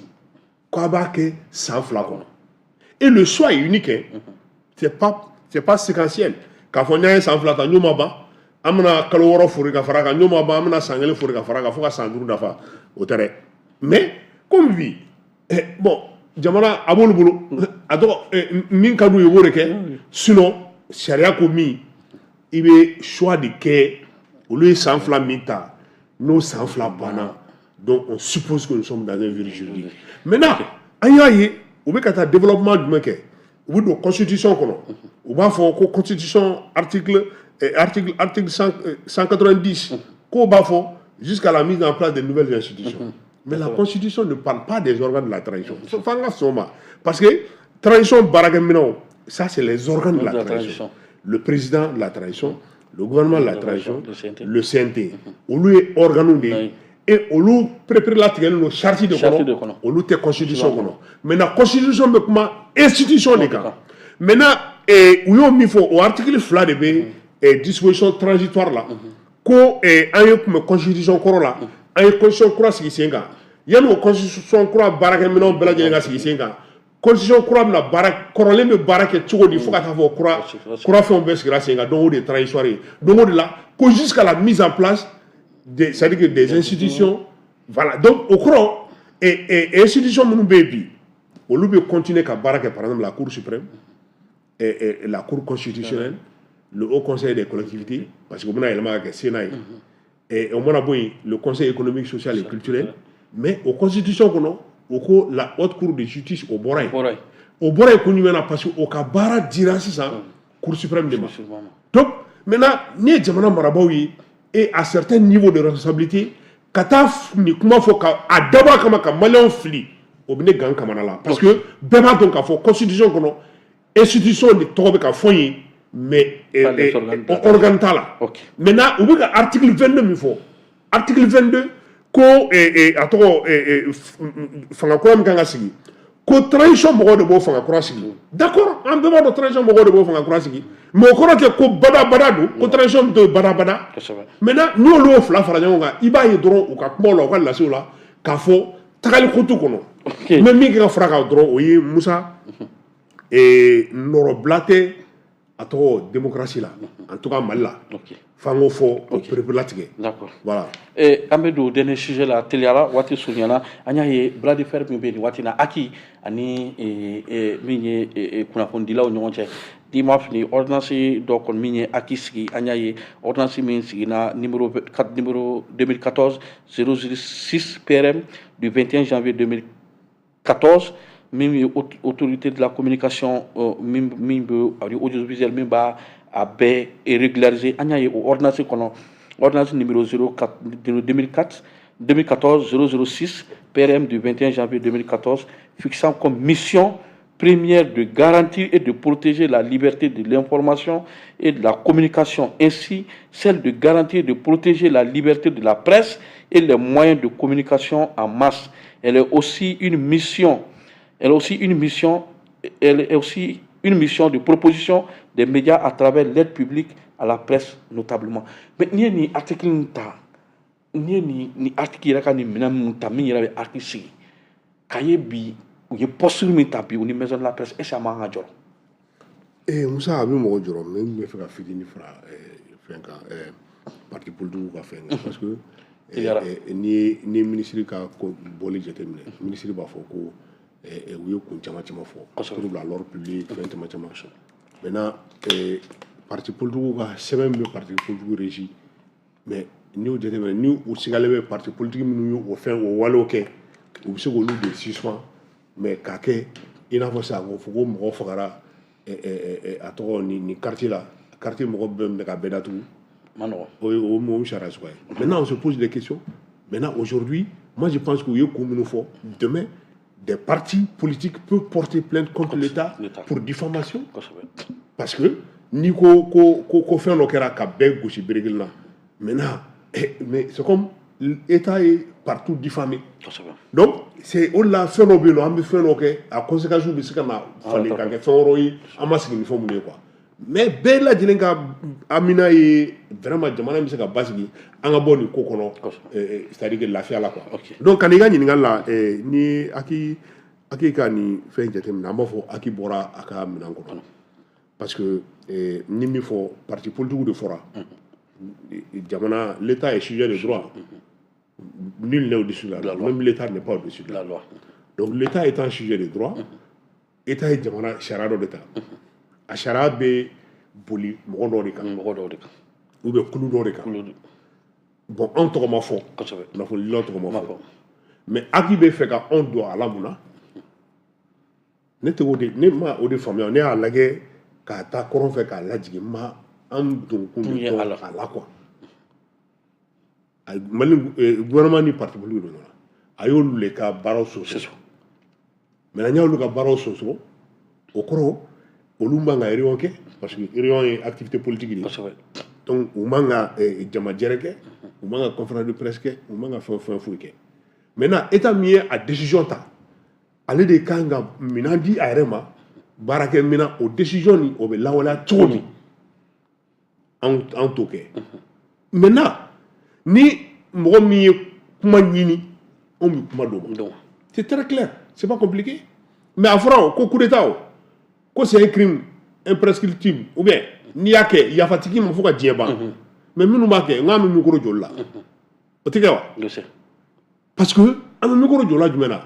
k'a b'a kɛ san 2 kɔnɔ et le choix est unique hein. c'est pas séquentiel k'a fɔ n'an ye san 2 ta n'o ma ban an bɛna kalo 6 fori ka fara kan n'o ma ban an bɛna san 1 fori ka fara kan fo ka san 5 dafa o tɛ dɛ mais comme bi bon jamana a b'olu bolo a tɔgɔ min ka d'u ye i b'o de kɛ sinon sariya ko min i bɛ choix de kɛ olu ye san 2 min ta n'o san 2 banna. Donc on suppose que nous sommes dans un virus juridique. Maintenant, il y a un développement du mec. Ou de constitution ou va faire constitution article 190 qu'on va faire jusqu'à la mise en place des nouvelles institutions. Mais la constitution ne parle pas des organes de la transition. Parce que transition baragamino, ça c'est les organes de la transition. Le président de la transition, le gouvernement de la transition, le CNT. Ou lui organe et on nous prépare la télé charte de kono on nous constitution kono maintenant constitution be kuma institution les gars maintenant où on mis faut au article 2 de be disposition transitoire là ko ayo kuma constitution kono là ayo constitution croix sigi senga yano constitution croix baraka mino bela jenga sigi senga constitution croix na barak korolen be baraka tsugo di fo ka ta fo croix fon be sigi senga donc des transitoire donc de là ko jusqu'à la mise en place c'est-à-dire que des institutions, voilà. Donc, au courant, et institutions, nous baby, on peut continuer à barraquer, par exemple, la Cour suprême, et la Cour constitutionnelle, le Haut Conseil des collectivités, parce qu'on a également le Sénat, et on a le Conseil économique, social et culturel, mais aux constitutions, la Haute Cour de justice au Boraï. Au Boraï, parce qu'au Kabara dira ça, Cour suprême de donc, maintenant, nous avons Maraboui. Et à certains niveaux de responsabilité, kataf ni comment faut qu'à d'abord comme qu'à malin fli au bine gang kamanala parce que bema donc à faut constitution kono institution de tobe ka foyer mais organtala maintenant au bout article 22 il faut article 22 ko à to fanga ko am kanga sigi ko transition mɔgɔ de b'o fanga kura sigi d'accord an bɛɛ b'a dɔn transition mɔgɔ de b'o fanga kura sigi mais o kɔrɔ tɛ ko bada don ko transition bɛ to bada maintenant n'i olu y'o fila fara ɲɔgɔn kan i b'a ye dɔrɔn u ka kumaw la u ka lasew la k'a fɔ tagali kutu kɔnɔ mais min ka fara kan dɔrɔn o ye Musa nɔrɔbila tɛ a tɔgɔ démocratie la en tout cas Mali la f'an k'o fɔ o pereperelatigɛ d'accord voilà an bɛ don dernier sujet la teliyara waati surunyana an y'a ye bras de fer min bɛ nin waati na Aki ani min ye kunnafonidilaw ɲɔgɔn cɛ dimanche fini ordonnance dɔ kɔni min ye Aki sigi an y'a ye ordonnance min sigina numéro 2014 006 PRM du 21 janvier 2014 min ye autorité de la communication min bɛ audiovisuel min b'a a bɛɛ régulariser an y'a ye o ordonnance kɔnɔ ordonnance numéro 2014 006 PRM du 21 janvier 2014 fixant comme mission première de garantir et de protéger la liberté de l'information et de la communication, ainsi celle de garantir et de protéger la liberté de la presse et les moyens de communication en masse. Elle est aussi une mission de proposition des médias à travers l'aide publique à la presse notablement. Mais ni article ni article yɛrɛ ka ni minɛn minnu ta min yɛrɛ bɛ article sigi k'a ye bi u ye posture min ta bi u ni maison de la presse est-ce que a man kan ka jɔrɔ. Musa a bɛ mɔgɔ jɔrɔ mais n bɛ fɛ ka fitinin fara fɛn kan parti politique ka fɛn kan parce que ni ministre ka bɔli jateminɛ ministre b'a fɔ ko u ye kun caman fɔ trouble à l'ordre public fɛn caman maintenant parti politique ka sɛbɛn bɛ parti politique régi mais ni o jateminɛ ni u sigalen bɛ parti politique minnu ye o fɛn o walew kɛ u bɛ se k'olu de suspend mais k'a kɛ i n'a fɔ sisan k'o fɔ ko mɔgɔ fagara a tɔgɔ nin quartier la quartier mɔgɔ bɛɛ minɛ ka bɛɛ datugu o ye sariya suguya ye maintenant on se pose des questions maintenant aujourd'hui moi je pense qu'il y a kun minnu fɔ demain des partis politiques peuvent porter plainte contre l'État pour diffamation parce que ni ko fɛn dɔ kɛra ka bɛɛ gosi berekeli la maintenant mais c'est comme l'État est partout diffamé donc c'est au-delà fɛn dɔ bɛ yen nɔ an bɛ fɛn dɔ kɛ a conséquences bɛ se ka na falen ka kɛ fɛn wɛrɛw ye an ma sigi ni fɛn minnu ye quoi mais bɛɛ lajɛlen ka amina ye vraiment jamana bɛ se ka basigi an ka bɔ nin ko kɔnɔ c'est-à-dire que lafiya la quoi donc ka n'i ka ɲininkali la ni Aki ka nin fɛn jateminɛ an b'a fɔ Aki bɔra a ka minɛn kɔnɔ parce que ni min fɔ parti politique de fɔra jamana l'État est sujet de droit nul n'est au-dessus de la loi même l'État n'est pas au-dessus de la loi donc l'État étant sujet de droit État ye jamana sariya dɔ de ta a sariya bɛ boli mɔgɔ dɔ de kan ou bien kulu dɔ de kan bon anw tɔgɔ ma fɔ kunnafonidilaw tɔgɔ ma fɔ mais Aki bɛ fɛ ka anw don a la mun na ne ma o de faamuya ne y'a lajɛ k'a ta kɔrɔn fɛ k'a lajigin ma an don kun de tɔn a la quoi Mali gouvernement ni parti politique ninnu a y'olu le ka baaraw sɔsɔ maintenant n y'olu ka baaraw sɔsɔ o kɔrɔ olu man ka réunion kɛ parce que réunion ye activité politique de ye donc u man ka jamajɛrɛ kɛ u man ka conférence de presse kɛ u man ka fɛn foyi kɛ maintenant état min ye a décision ta ale de kan ka minɛn di a yɛrɛ ma baarakɛ minɛn o décision nin o bɛ lawaleya cogo min an t'o kɛ maintenant ni mɔgɔ min ye kuma ɲini anw bɛ kuma d'o ma c'est très clair c'est pas compliqué mais a fɔra ko coup d'état o ko c'est un crime imprescriptible ou bien n'i y'a kɛ yafatigi ma fo ka diɲɛ ban mais minnu b'a kɛ n k'an bɛ micro joli la o tɛ kɛ wa parce que an bɛ micro joli la jumɛn na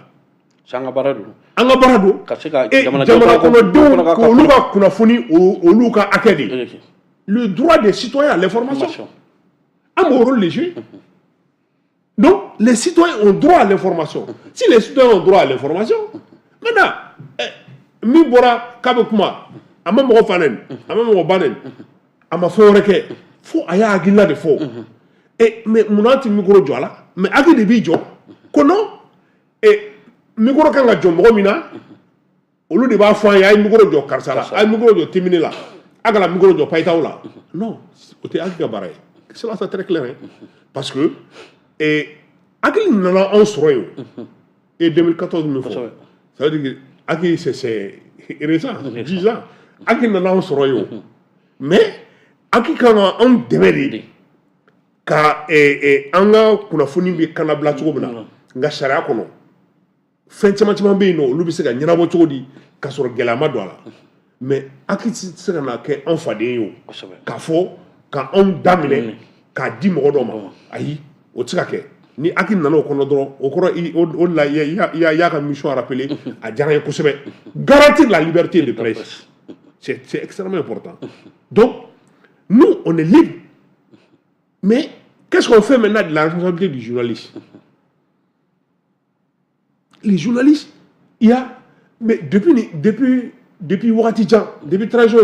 an ka baara don jamana kɔnɔdenw k'olu ka kunnafoni olu ka hakɛ de le droit des citoyens à l'information un rôle léger. Donc, les citoyens ont droit à l'information. Si les citoyens ont droit à l'information, maintenant, mi bora kabekuma, ama mo fanen, ama mo banen, ama foreke, fo aya agila de fo. Et mais munati micro joala, mais agi de bijo, kono et micro kanga jo mo mina, olu de ba fo aya micro jo karsala, ay micro jo timinela, agala micro jo paitaola. Non, ote agi ka baray. C'est très clair. Hein? Parce que, et, en soroyo, et 2014, Ça veut dire que Aki, c'est récent, 10 ans. Aki n'a pas sorti. Mais Aki, quand on démerde, quand on a kunnafoni bi kanabla cogo min na nga sariya kɔnɔ fɛn caman bɛ yen nɔ olu bɛ se ka ɲɛnabɔ cogo di ka sɔrɔ gɛlɛya ma don a la mais Aki tɛ se ka na kɛ an faden ye o k'a fɔ ka anw daminɛ k'a di mɔgɔ dɔ ma ayi o tɛ se ka kɛ ni Aki nana o kɔnɔ dɔrɔn o kɔrɔ o la i y'a ka mission rappelé a diyara n ye kosɛbɛ garantir la liberté de presse c'est extrêmement important donc nous on est libre. Mais qu'est-ce qu'on fait maintenant de la responsabilité du journaliste? Les journalistes, il y a, mais depuis Ouattidjan, depuis 13 jours,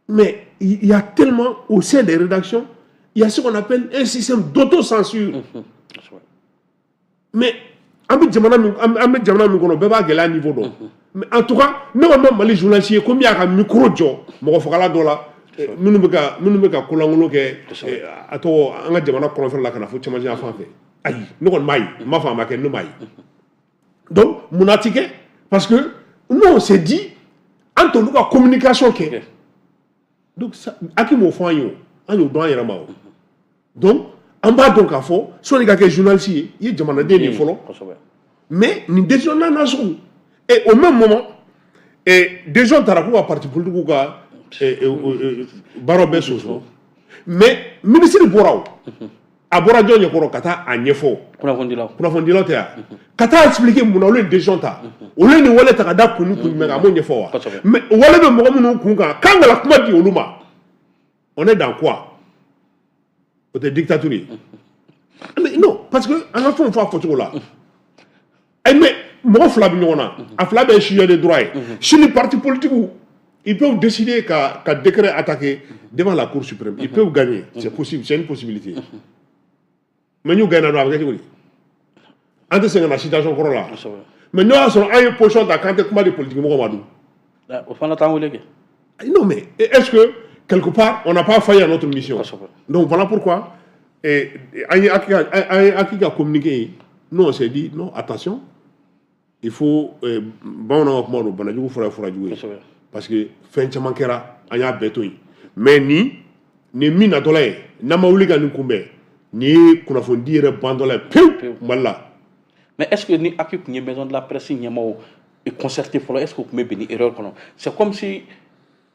mais il y a tellement au sein des rédactions, il y a ce qu'on appelle un système d'autocensure. Mais mais en tout cas, nous les journalistes, comme il y a un micro, minnu bɛ ka kolangolo kɛ a tɔgɔ an ka jamana kɔnɔfɛn la ka na fɔ cɛmancɛ fan fɛ ayi ne kɔni m'a ye n m'a fɔ a ma kɛ ne m'a ye donc munna ti kɛ parce que nous on s'est dit an t'olu ka communication kɛ donc Aki m'o fɔ an ye o an y'o dɔn an yɛrɛ ma o donc an b'a dɔn k'a fɔ sɔnni ka kɛ journaliste ye i ye jamanaden de fɔlɔ mais nin décision n'a sugu et au même moment des gens taara k'u ka parti politique ka baro bɛ soso mais ministre bɔra o a bɔra jɔn ɲɛkɔrɔ ka taa a ɲɛfɔ kunnafonidilaw tɛ yan ka taa expliquer mun na olu ye décision ta olu ye nin wale ta ka da kun jumɛn kan a m'o ɲɛfɔ wa mais wale bɛ mɔgɔ minnu kun kan k'an kana kuma di olu ma on est dans quoi o tɛ dictature ye mais non parce que an ka fɛnw fɔ a fɔcogo la mais mɔgɔ fila bɛ ɲɔgɔn na a fila bɛ ye sujet de droit ye sini parti politique ils peuvent décider qu'à décret attaquer devant la Cour suprême. Ils peuvent gagner. C'est possible, c'est une possibilité. Mais nous gagnons avec quoi? Entre ces la situation là. Mais nous avons une position d'accant comment de politique Non, mais est-ce que quelque part on n'a pas failli à notre mission? Donc voilà pourquoi. Et Aki a communiqué. Nous on s'est dit non attention. Il faut bon on parce que fɛn caman kɛra an y'a bɛɛ to yen mais nin min natɔla ye n'an ma wuli ka nin kunbɛn nin ye kunnafonidi yɛrɛ bantɔla ye pewu Mali la. mais est-ce que ni Aki tun ye maison de la presse ɲɛmɔgɔw concerté fɔlɔ est-ce que o tun bɛ bɛn ni erreur kɔnɔ c'est comme si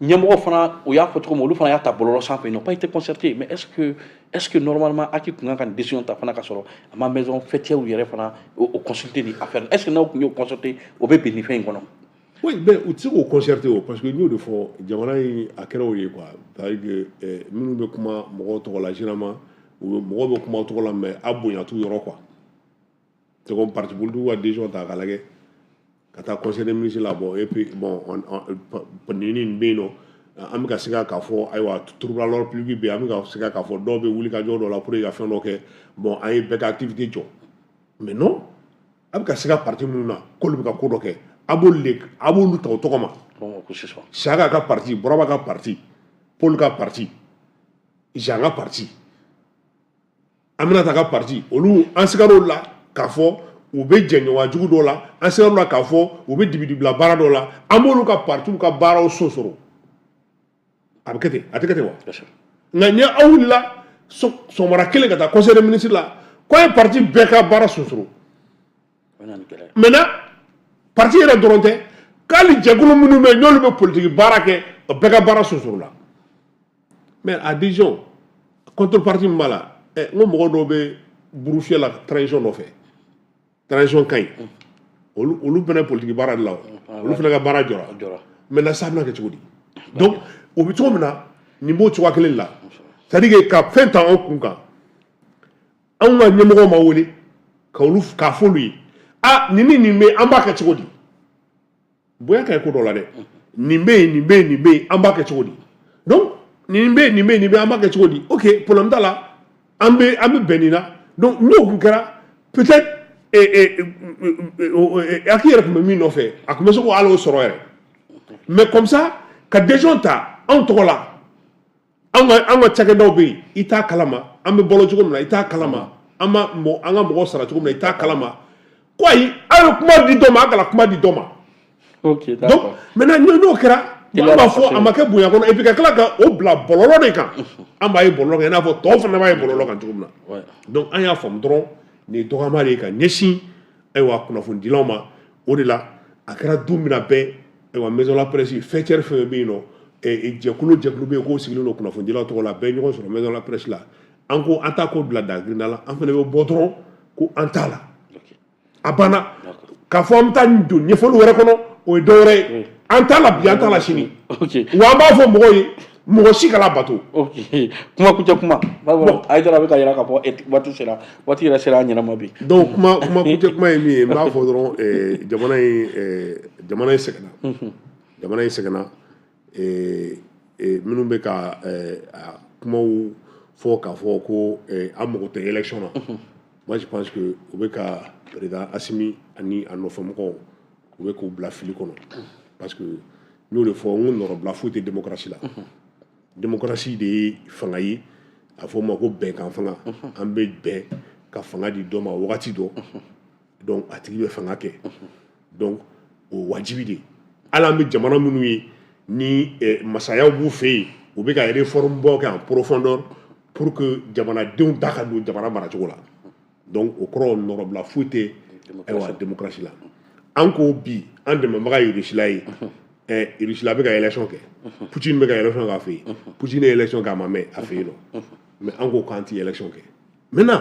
ɲɛmɔgɔ fana o y'a fɔ cogo min olu fana y'a ta bɔlɔlɔ sanfɛ ils n'ont pas été concertés mais est-ce que normalement Aki tun kan ka nin décision ta fana ka sɔrɔ a ma maison fêtière yɛrɛ fana o consulter nin affaire est-ce que n'aw tun y'o consulter o bɛ bɛn nin fɛn in kɔnɔ. Oui, mais tu sais qu'on concerté parce que nous de fois jamana a kɛra o ye quoi c'est-à-dire que minnu bɛ kuma mɔgɔw tɔgɔ la généralement mɔgɔw bɛ kuma tɔgɔ la mais a bonya t'u yɔrɔ quoi c'est comme parti politique ka décision ta k'a lajɛ ka taa conseil des ministres la bon et puis bon nin bɛ yen nɔ an bɛ ka se k'a fɔ ayiwa trouble l'ordre public bɛ yen an bɛ ka se k'a fɔ dɔw bɛ wuli ka jɔ dɔ la pour ka fɛn dɔ kɛ bon an ye bɛɛ ka activité jɔ mais non a bɛ ka se ka parti minnu na k'olu bɛ ka ko dɔ kɛ a b'olu ta o tɔgɔ ma Saka ka parti Boraba ka parti Paul ka parti Jean ka parti Aminata ka parti olu an sigaro la k'a fɔ u bɛ jɛɲɔgɔn jugu dɔ la an sigaro la k'a fɔ u bɛ dibidibila baara dɔ la an b'olu ka parti ka baaraw sonsoro a bɛ kɛ ten a tɛ kɛ ten wa nka ni aw wulila sɔgɔmada kelen ka taa conseil des ministres la ko ye parti bɛɛ ka baara sonsoro maintenant parti yɛrɛ dɔrɔn tɛ k'ali jɛkulu minnu bɛ n'olu bɛ politique baara kɛ o bɛɛ ka baara sonsoro la mais à Dijon contrepartie min b'a la n ko mɔgɔ dɔw bɛ burufiyɛ la transition nɔfɛ transition ka ɲi olu fana politique baara de la olu fana ka baara jɔra maintenant ça bɛna kɛ cogo di donc o bɛ cogo min na nin b'o cogoya kelen la c'est à dire ka fɛn ta an kun kan anw ka ɲɛmɔgɔw ma wele k'a fɔ olu ye nin bɛ an b'a kɛ cogo di bonya ka ye ko dɔ la dɛ nin bɛ yen an b'a kɛ cogo di donc nin bɛ yen an b'a kɛ cogo di ok problème t'a la an bɛ bɛn nin na donc n'o tun kɛra peut-être Aki yɛrɛ tun bɛ min nɔfɛ a tun bɛ se k'o hali o sɔrɔ yɛrɛ mais comme ça ka décision ta anw tɔgɔ la an ka cakɛdaw bɛ yen i t'a kalama an bɛ balo cogo min na i t'a kalama an ka mɔgɔ sara cogo min na i t'a kalama quoi comment dit doma kala kuma di doma. OK, donc d'accord. maintenant nous kera b'a fɔ a ma kɛ bonya kɔnɔ et puis ka tila ka o bila bɔlɔlɔ de kan an b'a ye bɔlɔlɔ kan i n'a fɔ tɔw fana b'a ye bɔlɔlɔ kan cogo min na donc an y'a faamu dɔrɔn nin ye dɔgɔyama de ye ka ɲɛsin ayiwa kunnafonidilaw ma o de la a kɛra don min na bɛɛ ayiwa maison la presse fɛncɛri fɛn bɛ yen nɔ jɛkulu bɛ yen k'o sigilen don kunnafonidilaw tɔgɔ la bɛɛ ɲɔgɔn sɔrɔ maison la presse la an ko an t'a ko bila dagirinda la an fana bɛ bɔ dɔrɔn ko an t'a la a banna k'a fɔ an bɛ taa don ɲɛfɔli wɛrɛ kɔnɔ o ye dɔwɛrɛ ye an t'a la bi an t'a la sini wa an b'a fɔ mɔgɔw ye mɔgɔ si kana bato. OK, kuma kuncɛ kuma Hayidara bɛ ka yira k'a fɔ waati yɛrɛ sera an ɲɛnama bi. donc kuma kuncɛ kuma ye min ye n b'a fɔ dɔrɔn jamana in sɛgɛnna minnu bɛ ka kumaw fɔ k'a fɔ ko an mago tɛ élection na moi je pense que u bɛ ka président Asimi ani a nɔfɛmɔgɔw u bɛ k'u bila fili kɔnɔ parce que n y'o de fɔ n ko nɔrɔbila foyi tɛ démocratie la démocratie de ye fanga ye a fɔ o ma ko bɛnkan fanga an bɛ bɛn ka fanga di dɔ ma wagati dɔ donc a tigi bɛ fanga kɛ donc o wajibi de hali an bɛ jamana minnu ye ni masayaw b'u fɛ yen u bɛ ka réforme bɔ kɛ en profondeur pour que jamanadenw da ka don jamana maracogo la donc o kɔrɔ nɔrɔbila foyi tɛ ayiwa démocratie la an ko bi an dɛmɛbaga ye Rusila ye Rusila bɛ ka élection kɛ Poutine bɛ ka élection k'a fɛ yen Poutine ye élection kɛ a ma mɛn a fɛ yen nɔ mais an ko k'an ti élection kɛ maintenant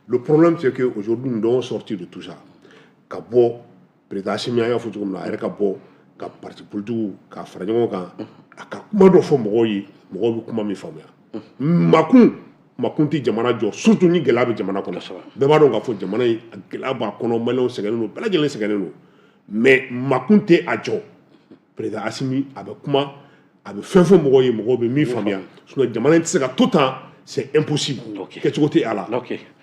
le problème c'est que aujourd'hui nous devons sortir de tout ça ka bɔ président Assimi an y'a fɔ cogo min na a yɛrɛ ka bɔ ka parti politique ka fara ɲɔgɔn kan a ka kuma dɔ fɔ mɔgɔw ye mɔgɔw bɛ kuma min faamuya makun tɛ jamana jɔ surtout ni gɛlɛya bɛ jamana kɔnɔ bɛɛ b'a dɔn k'a fɔ jamana in gɛlɛya b'a kɔnɔ maliyɛnw sɛgɛnnen don bɛɛ lajɛlen sɛgɛnnen don mais makun tɛ a jɔ président Assimi a bɛ kuma a bɛ fɛn fɔ mɔgɔw ye mɔgɔw bɛ min faamuya sinon jamana in tɛ se ka to tan c'est impossible kɛcogo tɛ a la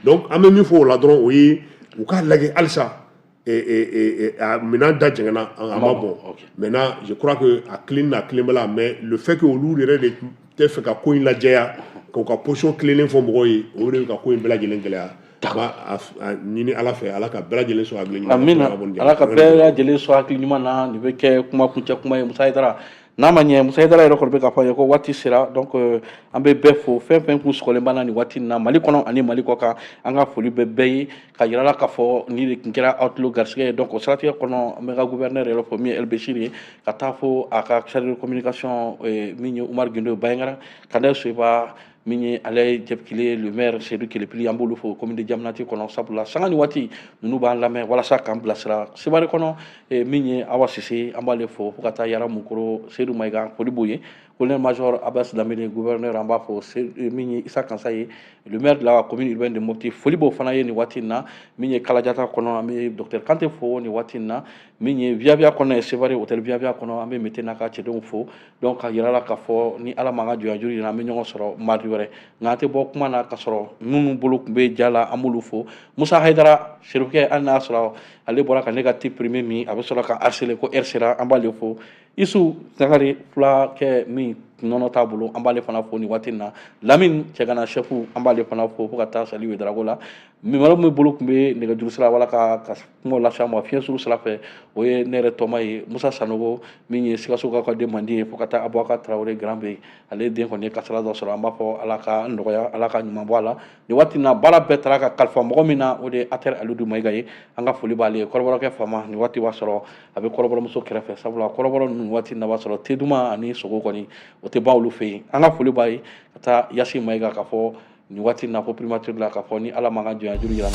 donc an bɛ min fɔ o la dɔrɔn o ye u k'a lajɛ halisa minɛn da jɛngɛnna a ma bɔn maintenant je crois que a tilen na tilen bala mais le fait que olu yɛrɛ de tɛ fɛ ka ko in lajɛya k'u ka position tilennen fɔ mɔgɔw ye o de bɛ ka ko in bɛɛ lajɛlen gɛlɛya a ɲini ala fɛ ala ka bɛɛ lajɛlen sɔrɔ hakili ɲuman amina ala ka bɛɛ lajɛlen sɔrɔ hakili ɲuman na nin bɛ kɛ kuma kuncɛ kuma ye Musa Hayidara n'a ma ɲɛ Musa Hayidara yɛrɛ kɔni bɛ k'a fɔ an ye ko waati sera donc an bɛ bɛɛ fo fɛn fɛn kun sɔgɔlen b'an na nin waati in na Mali kɔnɔ ani Mali kɔ kan an ka foli bɛ bɛɛ ye ka yira la k'a fɔ ni de tun kɛra outlook garisɛgɛ ye donc o siratigɛ kɔnɔ an bɛ ka gouverneur yɛrɛ fɔ min ye El Bechir ye ka taa fo a ka chargé de communication min ye Umar Gindo Bayangara Kandɛ Soyiba min ye ale ye Jɛpkile le maire Seydou Kelepili an b'olu fo commune de Diamanati kɔnɔ sabula sanga ni waati ninnu b'an lamɛn walasa k'an bilasira Sebari kɔnɔ min ye Awa Sise an b'ale fo fo ka taa Yara Mukoro Seydou Mayiga foli b'u ye colonel major Abbas Damene gouverneur an b'a fo min ye Isa Kansa ye le maire de la commune urbaine de Mopti foli b'o fana ye nin waati in na min ye Kalajata kɔnɔ an bɛ docteur Kante fo nin waati in na min ye Viabia kɔnɔ ye Sebari hôtel Viabia kɔnɔ an bɛ Mete n'a ka cɛdenw fo donc ka yira la k'a fɔ ni ala m'an ka jɔnya juru yira an bɛ ɲɔgɔn sɔrɔ mardi wɛrɛ nka an tɛ bɔ kuma na ka sɔrɔ minnu bolo tun bɛ ja la an b'olu fo Musa Hayidara Serifukɛ hali n'a y'a sɔrɔ ale bɔra ka ne ka ti premier min a bɛ sɔrɔ ka harceler ko heure sera an b'ale fo Isu Sangare fulakɛ min nɔnɔ t'a bolo an b'ale fana fo nin waati in na Lamine Cɛgana chef an b'ale fana fo fo ka taa Sali Wederago la mimaro min bolo tun bɛ nɛgɛjuru sira wala ka kuma lase an ma fiɲɛ suru sira fɛ o ye ne yɛrɛ tɔma ye Musa Sanogo min ye Sikaso ka den mandi ye fo ka taa Abubakar Traoré Grand Bey ale den kɔni ye kasara dɔ sɔrɔ an b'a fɔ ala ka nɔgɔya ala ka ɲuman bɔ a la nin waati in na baara bɛɛ taara ka kalifa mɔgɔ min na o de ye Ater Alidu Mayiga ye an ka foli b'ale ye kɔrɔbɔrɔkɛ faama nin waati b'a sɔrɔ a bɛ kɔrɔbɔrɔmuso kɛrɛfɛ sabula kɔrɔbɔrɔ ninnu waati in na b'a sɔrɔ Teduma ani Sogo kɔni o tɛ ban olu fɛ yen an ka foli b'a ye ka taa Yasi Mayiga k'a fɔ nin waati in na fo primature la k'a fɔ ni ala m'an ka jɔnya juru yira